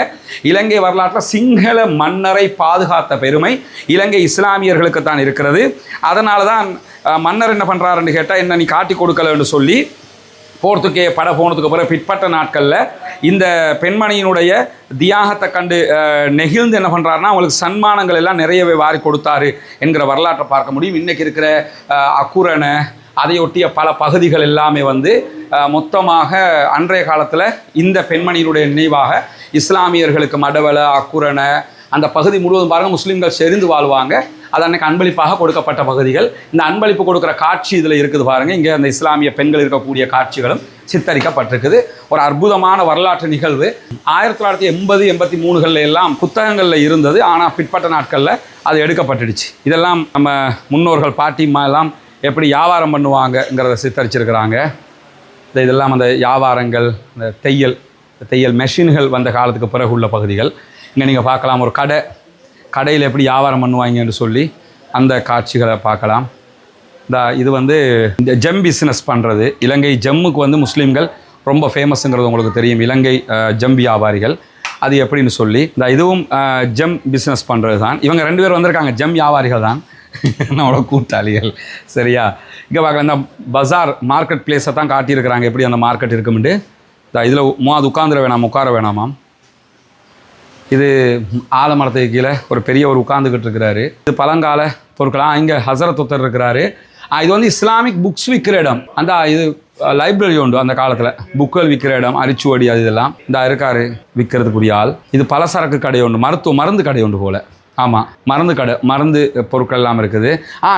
இலங்கை வரலாற்றில் சிங்கள மன்னரை பாதுகாத்த பெருமை இலங்கை இஸ்லாமியர்களுக்கு தான் இருக்கிறது. அதனால தான் மன்னர் என்ன பண்ணுறாருன்னு கேட்டால், என்ன நீ காட்டி கொடுக்கலன்னு சொல்லி போர்த்துக்கே பட போனதுக்கு பிறகு பிற்பட்ட நாட்களில் இந்த பெண்மணியினுடைய தியாகத்தை கண்டு நெகிழ்ந்து என்ன பண்ணுறாருன்னா அவங்களுக்கு சன்மானங்கள் எல்லாம் நிறையவே வாரி கொடுத்தாரு என்கிற வரலாற்றை பார்க்க முடியும். இன்றைக்கி இருக்கிற அக்குரணை அதையொட்டிய பல பகுதிகள் எல்லாமே வந்து மொத்தமாக அன்றைய காலத்தில் இந்த பெண்மணியினுடைய நினைவாக இஸ்லாமியர்களுக்கு மடவள அக்குரணை அந்த பகுதி முழுவதும் பாருங்கள் முஸ்லீம்கள் செறிந்து வாழ்வாங்க. அது அன்றைக்கு அன்பளிப்பாக கொடுக்கப்பட்ட பகுதிகள். இந்த அன்பளிப்பு கொடுக்குற காட்சி இதில் இருக்குது பாருங்கள். இங்கே அந்த இஸ்லாமிய பெண்கள் இருக்கக்கூடிய காட்சிகளும் சித்தரிக்கப்பட்டிருக்குது. ஒரு அற்புதமான வரலாற்று நிகழ்வு. 1980 83களில் எல்லாம் புத்தகங்களில் இருந்தது. ஆனால் பிற்பட்ட நாட்களில் அது எடுக்கப்பட்டுடுச்சு. இதெல்லாம் நம்ம முன்னோர்கள் பாட்டிமா எல்லாம் எப்படி வியாபாரம் பண்ணுவாங்கங்கிறத சித்தரிச்சிருக்கிறாங்க. இதெல்லாம் அந்த வியாபாரங்கள், இந்த தையல் மெஷின்கள் வந்த காலத்துக்கு பிறகு உள்ள பகுதிகள். இங்கே நீங்கள் பார்க்கலாம் ஒரு கடையில் எப்படி வியாபாரம் பண்ணுவாங்கன்னு சொல்லி அந்த காட்சிகளை பார்க்கலாம். இது வந்து இந்த ஜெம் பிஸ்னஸ் பண்ணுறது. இலங்கை ஜம்முக்கு வந்து முஸ்லீம்கள் ரொம்ப ஃபேமஸுங்கிறது உங்களுக்கு தெரியும். இலங்கை ஜம் வியாபாரிகள் அது எப்படின்னு சொல்லி இதுவும் ஜம் பிஸ்னஸ் பண்ணுறது தான். இவங்க 2 பேர் வந்திருக்காங்க, ஜம் வியாபாரிகள் தான் நம்மளோட கூட்டாளிகள். சரியா? இங்கே பார்க்கலாம் இந்த பஜார் மார்க்கெட் பிளேஸை தான் காட்டியிருக்கிறாங்க எப்படி அந்த மார்க்கெட் இருக்கும்ட்டு. இதில் அது உட்கார வேணாமாம். இது ஆலமரத்துக்கு கீழே ஒரு பெரியவர் உட்காந்துக்கிட்டு இருக்கிறாரு. இது பழங்கால பொருட்களாக இங்கே ஹசரத் ஒருத்தர் இருக்கிறாரு. இது வந்து இஸ்லாமிக் புக்ஸ் விற்கிற இடம். இது லைப்ரரி உண்டு அந்த காலத்தில், புக்குகள் விற்கிற இடம், அரிச்சுவடி அது இதெல்லாம் இருக்காரு விற்கிறதுக்குரிய ஆள். இது பலசரக்கு கடை உண்டு, மருந்து கடை உண்டு போல். ஆமாம், மருந்து கடை, மருந்து பொருட்கள் எல்லாம் இருக்குது.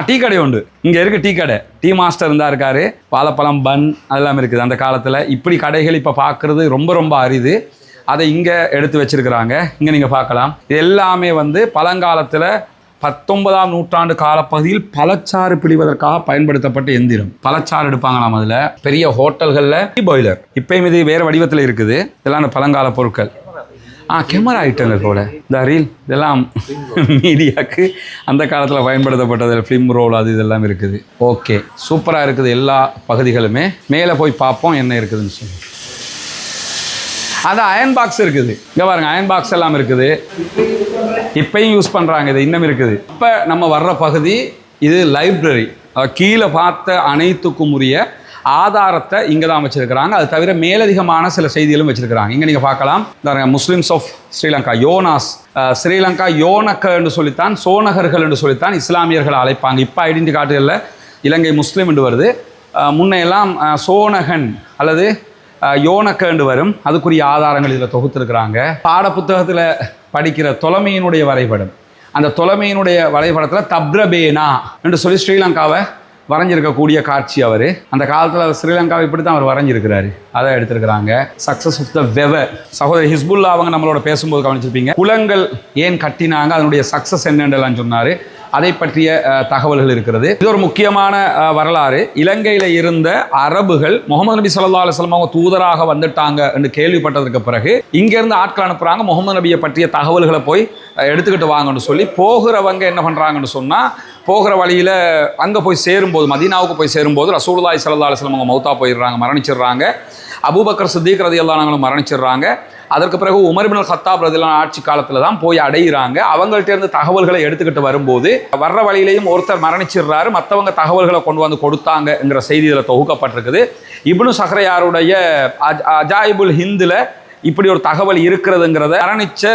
டீ கடை உண்டு. இங்கே இருக்குது டீ கடை. டீ மாஸ்டர் இருந்தால் இருக்காரு. வாழைப்பழம் பன் அதெல்லாம் இருக்குது அந்த காலத்தில். இப்படி கடைகள் இப்போ பார்க்குறது ரொம்ப ரொம்ப அரிது. அதை இங்கே எடுத்து வச்சிருக்கிறாங்க. இங்கே நீங்கள் பார்க்கலாம். இது எல்லாமே வந்து பழங்காலத்தில் 19ஆம் நூற்றாண்டு காலப்பகுதியில் பழச்சாறு பிடிவதற்காக பயன்படுத்தப்பட்ட எந்திரம். பழச்சாறு எடுப்பாங்களாம். அதில் பெரிய ஹோட்டல்களில் டீ பாய்லர் இப்பயும் இது வேறு வடிவத்தில் இருக்குது. இதெல்லாம் அந்த பழங்கால பொருட்கள். கேமரா ஐட்டங்கள் போல் இந்த ரீல் இதெல்லாம் மீடியாவுக்கு அந்த காலத்தில் பயன்படுத்தப்பட்டது. ஃபிலிம் ரோல் அது இதெல்லாம் இருக்குது. ஓகே, சூப்பராக இருக்குது எல்லா பகுதிகளுமே. மேலே போய் பார்ப்போம் என்ன இருக்குதுன்னு சொல்லி. அது அயன் பாக்ஸ் இருக்குது. இங்கே பாருங்கள், அயன் பாக்ஸ் எல்லாம் இருக்குது. இப்பயும் யூஸ் பண்ணுறாங்க. இது இன்னும் இருக்குது. இப்போ நம்ம வர்ற பகுதி இது லைப்ரரி. கீழே பார்த்த அனைத்துக்கும் உரிய ஆதாரத்தை இங்கே தான் வச்சுருக்கிறாங்க. அது தவிர மேலதிகமான சில செய்திகளும் வச்சுருக்கிறாங்க. இங்கே நீங்கள் பார்க்கலாம். முஸ்லிம்ஸ் ஆஃப் ஸ்ரீலங்கா, யோனாஸ். ஸ்ரீலங்கா யோனக்க என்று சொல்லித்தான், சோனகர்கள் என்று சொல்லித்தான் இஸ்லாமியர்களை அழைப்பாங்க. இப்போ ஐடென்டி கார்டுகளில் இலங்கை முஸ்லீம் என்று வருது. முன்னையெல்லாம் சோனகன் அல்லது யோனக்கண்டு வரும். அதுக்குரிய ஆதாரங்கள் இதில் தொகுத்துருக்குறாங்க. பாட புத்தகத்தில் படிக்கிற தொலைமையினுடைய வரைபடம். அந்த தொலைமையினுடைய வரைபடத்தில் தப்ரபேனா என்று சொல்லி ஸ்ரீலங்காவை வரைஞ்சிருக்கக்கூடிய காட்சி. அவர் அந்த காலத்தில் ஸ்ரீலங்காவை இப்படி தான் அவர் வரைஞ்சிருக்கிறாரு. அதை எடுத்திருக்கிறாங்க. Success of the weaver. சகோதரி ஹிஸ்புல்லா அவங்க நம்மளோட பேசும்போது கவனிச்சிருப்பீங்க. குளங்கள் ஏன் கட்டினாங்க, அதனுடைய சக்ஸஸ் என்னென்னலாம் சொன்னார். அதை பற்றிய தகவல்கள் இருக்கிறது. இது ஒரு முக்கியமான வரலாறு. இலங்கையில் இருந்த அரபுகள் முகமது நபி ஸல்லல்லாஹு அலைஹி வஸல்லம் அவங்க தூதராக வந்துட்டாங்க என்று கேள்விப்பட்டதுக்கு பிறகு இங்கேருந்து ஆட்கள் அனுப்புகிறாங்க. முகமது நபியை பற்றிய தகவல்களை போய் எடுத்துக்கிட்டு வாங்கன்னு சொல்லி போகிறவங்க என்ன பண்ணுறாங்கன்னு சொன்னால், போகிற வழியில் அங்கே போய் சேரும்போது, மதீனாவுக்கு போய் சேரும்போது ரசூலுல்லாஹி ஸல்லல்லாஹு அலைஹி வஸல்லம் அவங்க மௌத்தா போயிடுறாங்க, மரணிச்சிடுறாங்க. அபூபக்கர் சித்திக் ரலியல்லாஹு அன்ஹு மரணிச்சிடுறாங்க. அதற்கு பிறகு உமர் இப்னு கத்தாப் ரலியல்லாஹு ஆட்சி காலத்தில் தான் போய் அடைகிறாங்க. அவங்கள்ட்ட இருந்து தகவல்களை எடுத்துக்கிட்டு வரும்போது வர்ற வழியிலையும் ஒருத்தர் மரணிச்சிடுறாரு, மற்றவங்க தகவல்களை கொண்டு வந்து கொடுத்தாங்கங்கிற செய்தி இதில் தொகுக்கப்பட்டிருக்குது. இப்னு சஹ்ரயாருடைய அஜாயிபுல் ஹிந்தில் இப்படி ஒரு தகவல் இருக்கிறதுங்கிறத மரணிச்ச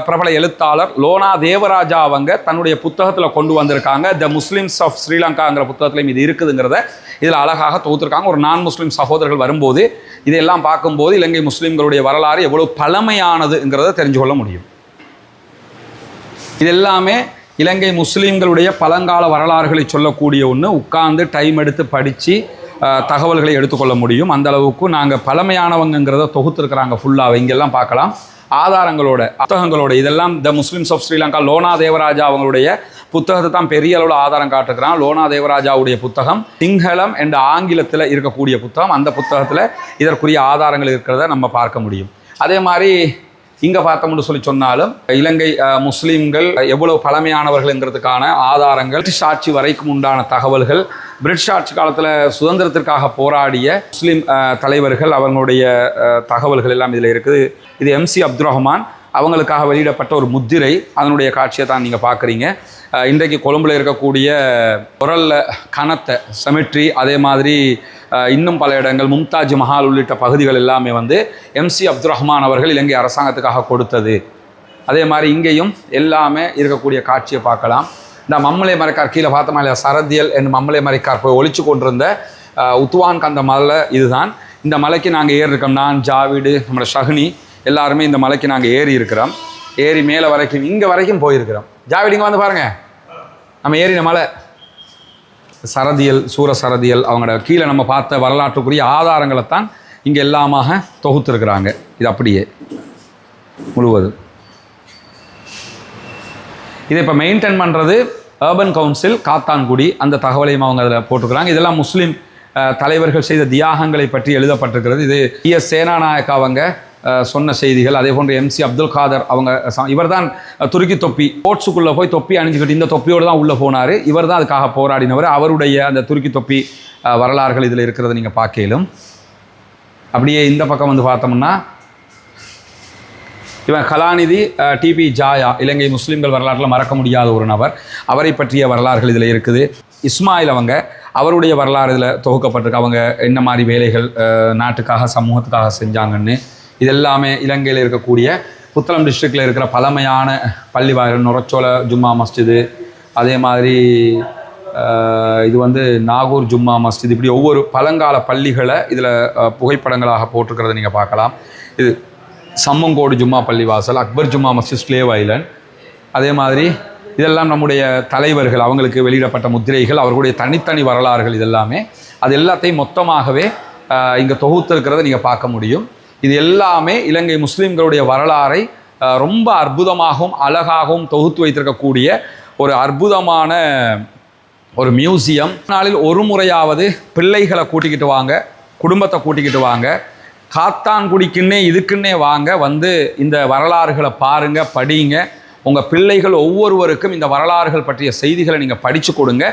பிரபல எழுத்தாளர் லோனா தேவராஜா அவங்க தன்னுடைய புத்தகத்தில் கொண்டு வந்திருக்காங்க. த முஸ்லிம்ஸ் ஆஃப் ஸ்ரீலங்காங்கிற புத்தகத்திலையும் இது இருக்குதுங்கிறத இதில் அழகாக தொகுத்திருக்காங்க. ஒரு நான் முஸ்லீம் சகோதரர்கள் வரும்போது இதையெல்லாம் பார்க்கும்போது இலங்கை முஸ்லீம்களுடைய வரலாறு எவ்வளோ பழமையானதுங்கிறத தெரிஞ்சு கொள்ள முடியும். இது எல்லாமே இலங்கை முஸ்லீம்களுடைய பழங்கால வரலாறுகளை சொல்லக்கூடிய ஒன்று. உட்கார்ந்து டைம் எடுத்து படித்து தகவல்களை எடுத்துக்கொள்ள முடியும். அந்த அளவுக்கு நாங்கள் பழமையானவங்கிறத தொகுத்துருக்குறாங்க ஃபுல்லாக. இங்கெல்லாம் பார்க்கலாம் ஆதாரங்களோட, புத்தகங்களோட. இதெல்லாம் the Muslims of Sri Lanka Lorna Dewaraja அவங்களுடைய புத்தகத்தை தான் பெரிய அளவில் ஆதாரம் காட்டுக்கிறான். லோனா தேவராஜாவுடைய புத்தகம் சிங்களம் என்ற ஆங்கிலத்தில் இருக்கக்கூடிய புத்தகம். அந்த புத்தகத்தில் இதற்குரிய ஆதாரங்கள் இருக்கிறத நம்ம பார்க்க முடியும். அதே மாதிரி இங்கே பார்த்தோம்னு சொன்னாலும் இலங்கை முஸ்லீம்கள் எவ்வளவு பழமையானவர்கள்ங்கிறதுக்கான ஆதாரங்கள், பிரிட்டிஷ் ஆட்சி வரைக்கும் உண்டான தகவல்கள், பிரிட்டிஷ் ஆட்சி காலத்தில் சுதந்திரத்திற்காக போராடிய முஸ்லீம் தலைவர்கள் அவங்களுடைய தகவல்கள் எல்லாம் இதில் இருக்குது. இது MC அப்துல் ரஹ்மான் அவங்களுக்காக வெளியிடப்பட்ட ஒரு முத்திரை. அதனுடைய காட்சியை தான் நீங்கள் பார்க்குறீங்க. இன்றைக்கு கொழும்பில் இருக்கக்கூடிய குரல்ல கணத்தை செமெட்ரி, அதே மாதிரி இன்னும் பல இடங்கள் மும்தாஜ் மஹால் உள்ளிட்ட பகுதிகள் எல்லாமே வந்து MC அப்துல் ரஹ்மான் அவர்கள் இலங்கை அரசாங்கத்துக்காக கொடுத்தது. அதே மாதிரி இங்கேயும் எல்லாமே இருக்கக்கூடிய காட்சியை பார்க்கலாம். இந்த மம்மலை மரைக்கார் கீழே பார்த்தோமா இல்லையா, சரதியல் என்று மம்மலை மரைக்கார் போய் ஒழிச்சு கொண்டிருந்த உத்துவான் கந்த மலை இதுதான். இந்த மலைக்கு நாங்கள் ஏறி இருக்கோம். நான், ஜாவிடு, நம்மளோட ஷஹ்னி எல்லாருமே இந்த மலைக்கு நாங்கள் ஏறி இருக்கிறோம். ஏறி மேலே வரைக்கும் இங்கே வரைக்கும் போயிருக்கிறோம். ஜாவிடு இங்கே வந்து பாருங்கள், நம்ம ஏறின மலை சரதியல், சூர சரதியல். அவங்களோட கீழே நம்ம பார்த்த வரலாற்றுக்குரிய ஆதாரங்களைத்தான் இங்கே எல்லாமாக தொகுத்துருக்குறாங்க. இது அப்படியே முழுவதும் இதை இப்போ மெயின்டைன் பண்ணுறது அர்பன் கவுன்சில் காத்தான்குடி. அந்த தகவலையும் அவங்க அதில் போட்டுக்கிறாங்க. இதெல்லாம் முஸ்லீம் தலைவர்கள் செய்த தியாகங்களை பற்றி எழுதப்பட்டிருக்கிறது. இது ES சேனாநாயக்கா அவங்க சொன்ன செய்திகள். அதே போன்று MC அப்துல் காதர் அவங்க, இவர் தான் துருக்கி தொப்பி, ஸ்போர்ட்ஸுக்குள்ளே போய் தொப்பி அணிஞ்சுக்கிட்டு இந்த தொப்பியோடு தான் உள்ளே போனார். இவர் தான் அதுக்காக போராடினவர். அவருடைய அந்த துருக்கி தொப்பி வரலாறுகள் இதில் இருக்கிறத நீங்கள் பார்க்கலும். அப்படியே இந்த பக்கம் வந்து பார்த்தோம்னா இவன் கலாநிதி TP ஜாயா, இலங்கை முஸ்லீம்கள் வரலாற்றில் மறக்க முடியாத ஒரு நபர். அவரை பற்றிய வரலாறுகள் இதில் இருக்குது. இஸ்மாயில் அவங்க, அவருடைய வரலாறு இதில் தொகுக்கப்பட்டிருக்கு. அவங்க என்ன மாதிரி வேலைகள் நாட்டுக்காக சமூகத்துக்காக செஞ்சாங்கன்னு. இதெல்லாமே இலங்கையில் இருக்கக்கூடிய புத்தளம் டிஸ்ட்ரிக்டில் இருக்கிற பழமையான பள்ளிவாயல், நுரச்சோல ஜும்மா மஸ்ஜிது, அதே மாதிரி இது வந்து நாகூர் ஜும்மா மஸ்ஜித், இப்படி ஒவ்வொரு பழங்கால பள்ளிகளை இதில் புகைப்படங்களாக போட்டிருக்கிறத நீங்கள் பார்க்கலாம். இது சம்மங்கோடு ஜும்மா பள்ளிவாசல், அக்பர் ஜும்மா மஸ்ஜித், ஸ்லேவ் ஐலண்ட். அதே மாதிரி இதெல்லாம் நம்முடைய தலைவர்கள் அவங்களுக்கு வெளியிடப்பட்ட முத்திரைகள், அவர்களுடைய தனித்தனி வரலாறுகள். இதெல்லாமே அது எல்லாத்தையும் மொத்தமாகவே இங்கே தொகுத்திருக்கிறத நீங்கள் பார்க்க முடியும். இது எல்லாமே இலங்கை முஸ்லீம்களுடைய வரலாறை ரொம்ப அற்புதமாகவும் அழகாகவும் தொகுத்து வைத்திருக்கக்கூடிய ஒரு அற்புதமான ஒரு மியூசியம். நாளில் ஒரு முறையாவது பிள்ளைகளை கூட்டிக்கிட்டு வாங்க, குடும்பத்தை கூட்டிக்கிட்டு வாங்க, காத்தான்குடிக்குன்னே இதுக்குன்னே வாங்க, வந்து இந்த வரலாறுகளை பாருங்கள், படிங்க. உங்கள் பிள்ளைகள் ஒவ்வொருவருக்கும் இந்த வரலாறுகள் பற்றிய செய்திகளை நீங்கள் படித்து கொடுங்க.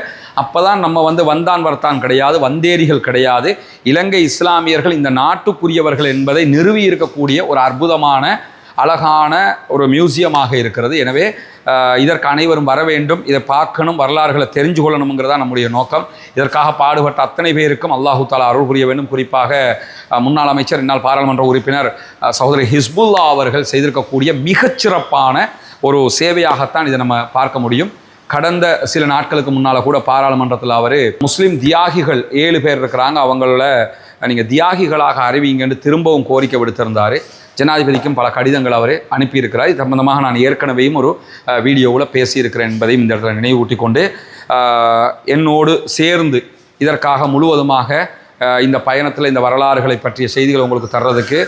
அப்போ தான் நம்ம வந்து வந்தான் வர்த்தான் கிடையாது, வந்தேரிகள் கிடையாது, இலங்கை இஸ்லாமியர்கள் இந்த நாட்டுக்குரியவர்கள் என்பதை நிறுவி இருக்கக்கூடிய ஒரு அற்புதமான அழகான ஒரு மியூசியமாக இருக்கிறது. எனவே இதற்கு அனைவரும் வர வேண்டும், இதை பார்க்கணும், வரலாறுகளை தெரிஞ்சு கொள்ளணுங்கிறதா நம்முடைய நோக்கம். இதற்காக பாடுபட்ட அத்தனை பேருக்கும் அல்லாஹு தாலா அருள் புரிய வேண்டும். குறிப்பாக முன்னாள் அமைச்சர், இந்நாள் பாராளுமன்ற உறுப்பினர் சகோதரி ஹிஸ்புல்லா அவர்கள் செய்திருக்கக்கூடிய மிகச்சிறப்பான ஒரு சேவையாகத்தான் இதை நம்ம பார்க்க முடியும். கடந்த சில நாட்களுக்கு முன்னால் கூட பாராளுமன்றத்தில் அவர் முஸ்லீம் தியாகிகள் 7 பேர் இருக்கிறாங்க, அவங்கள நீங்கள் தியாகிகளாக அறிவிங்கன்னு திரும்பவும் கோரிக்கை விடுத்திருந்தார். ஜனாதிபதிக்கும் பல கடிதங்கள் அவர் அனுப்பியிருக்கிறார். இது சம்பந்தமாக நான் ஏற்கனவேயும் ஒரு வீடியோவில் பேசியிருக்கிறேன் என்பதையும் இந்த இடத்துல நினைவூட்டி கொண்டு, என்னோடு சேர்ந்து இதற்காக முழுவதுமாக இந்த பயணத்தில் இந்த வரலாறுகளை பற்றிய செய்திகள் உங்களுக்கு தர்றதுக்கு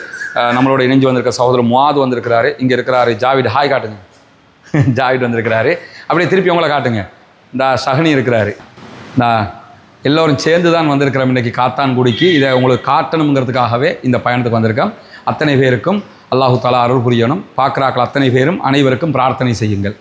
நம்மளோட இணைஞ்சு வந்திருக்க சகோதரர் முவாது வந்திருக்கிறாரு. இங்கே இருக்கிறாரு ஜாவிட், ஹாய் காட்டுங்க. ஜாவிட் வந்திருக்கிறாரு. அப்படியே திருப்பி உங்களை காட்டுங்க. இந்த ஷஹ்னி இருக்கிறாரு. நான் எல்லோரும் சேர்ந்து தான் வந்திருக்கிறோம் இன்றைக்கி காத்தான்குடிக்கு. இதை உங்களுக்கு காட்டணுங்கிறதுக்காகவே இந்த பயணத்துக்கு வந்திருக்கோம். அத்தனை பேருக்கும் அல்லாஹு தாலா அருள் புரியணும். பார்க்குறாக்கள் அத்தனை பேரும் அனைவருக்கும் பிரார்த்தனை செய்யுங்கள்.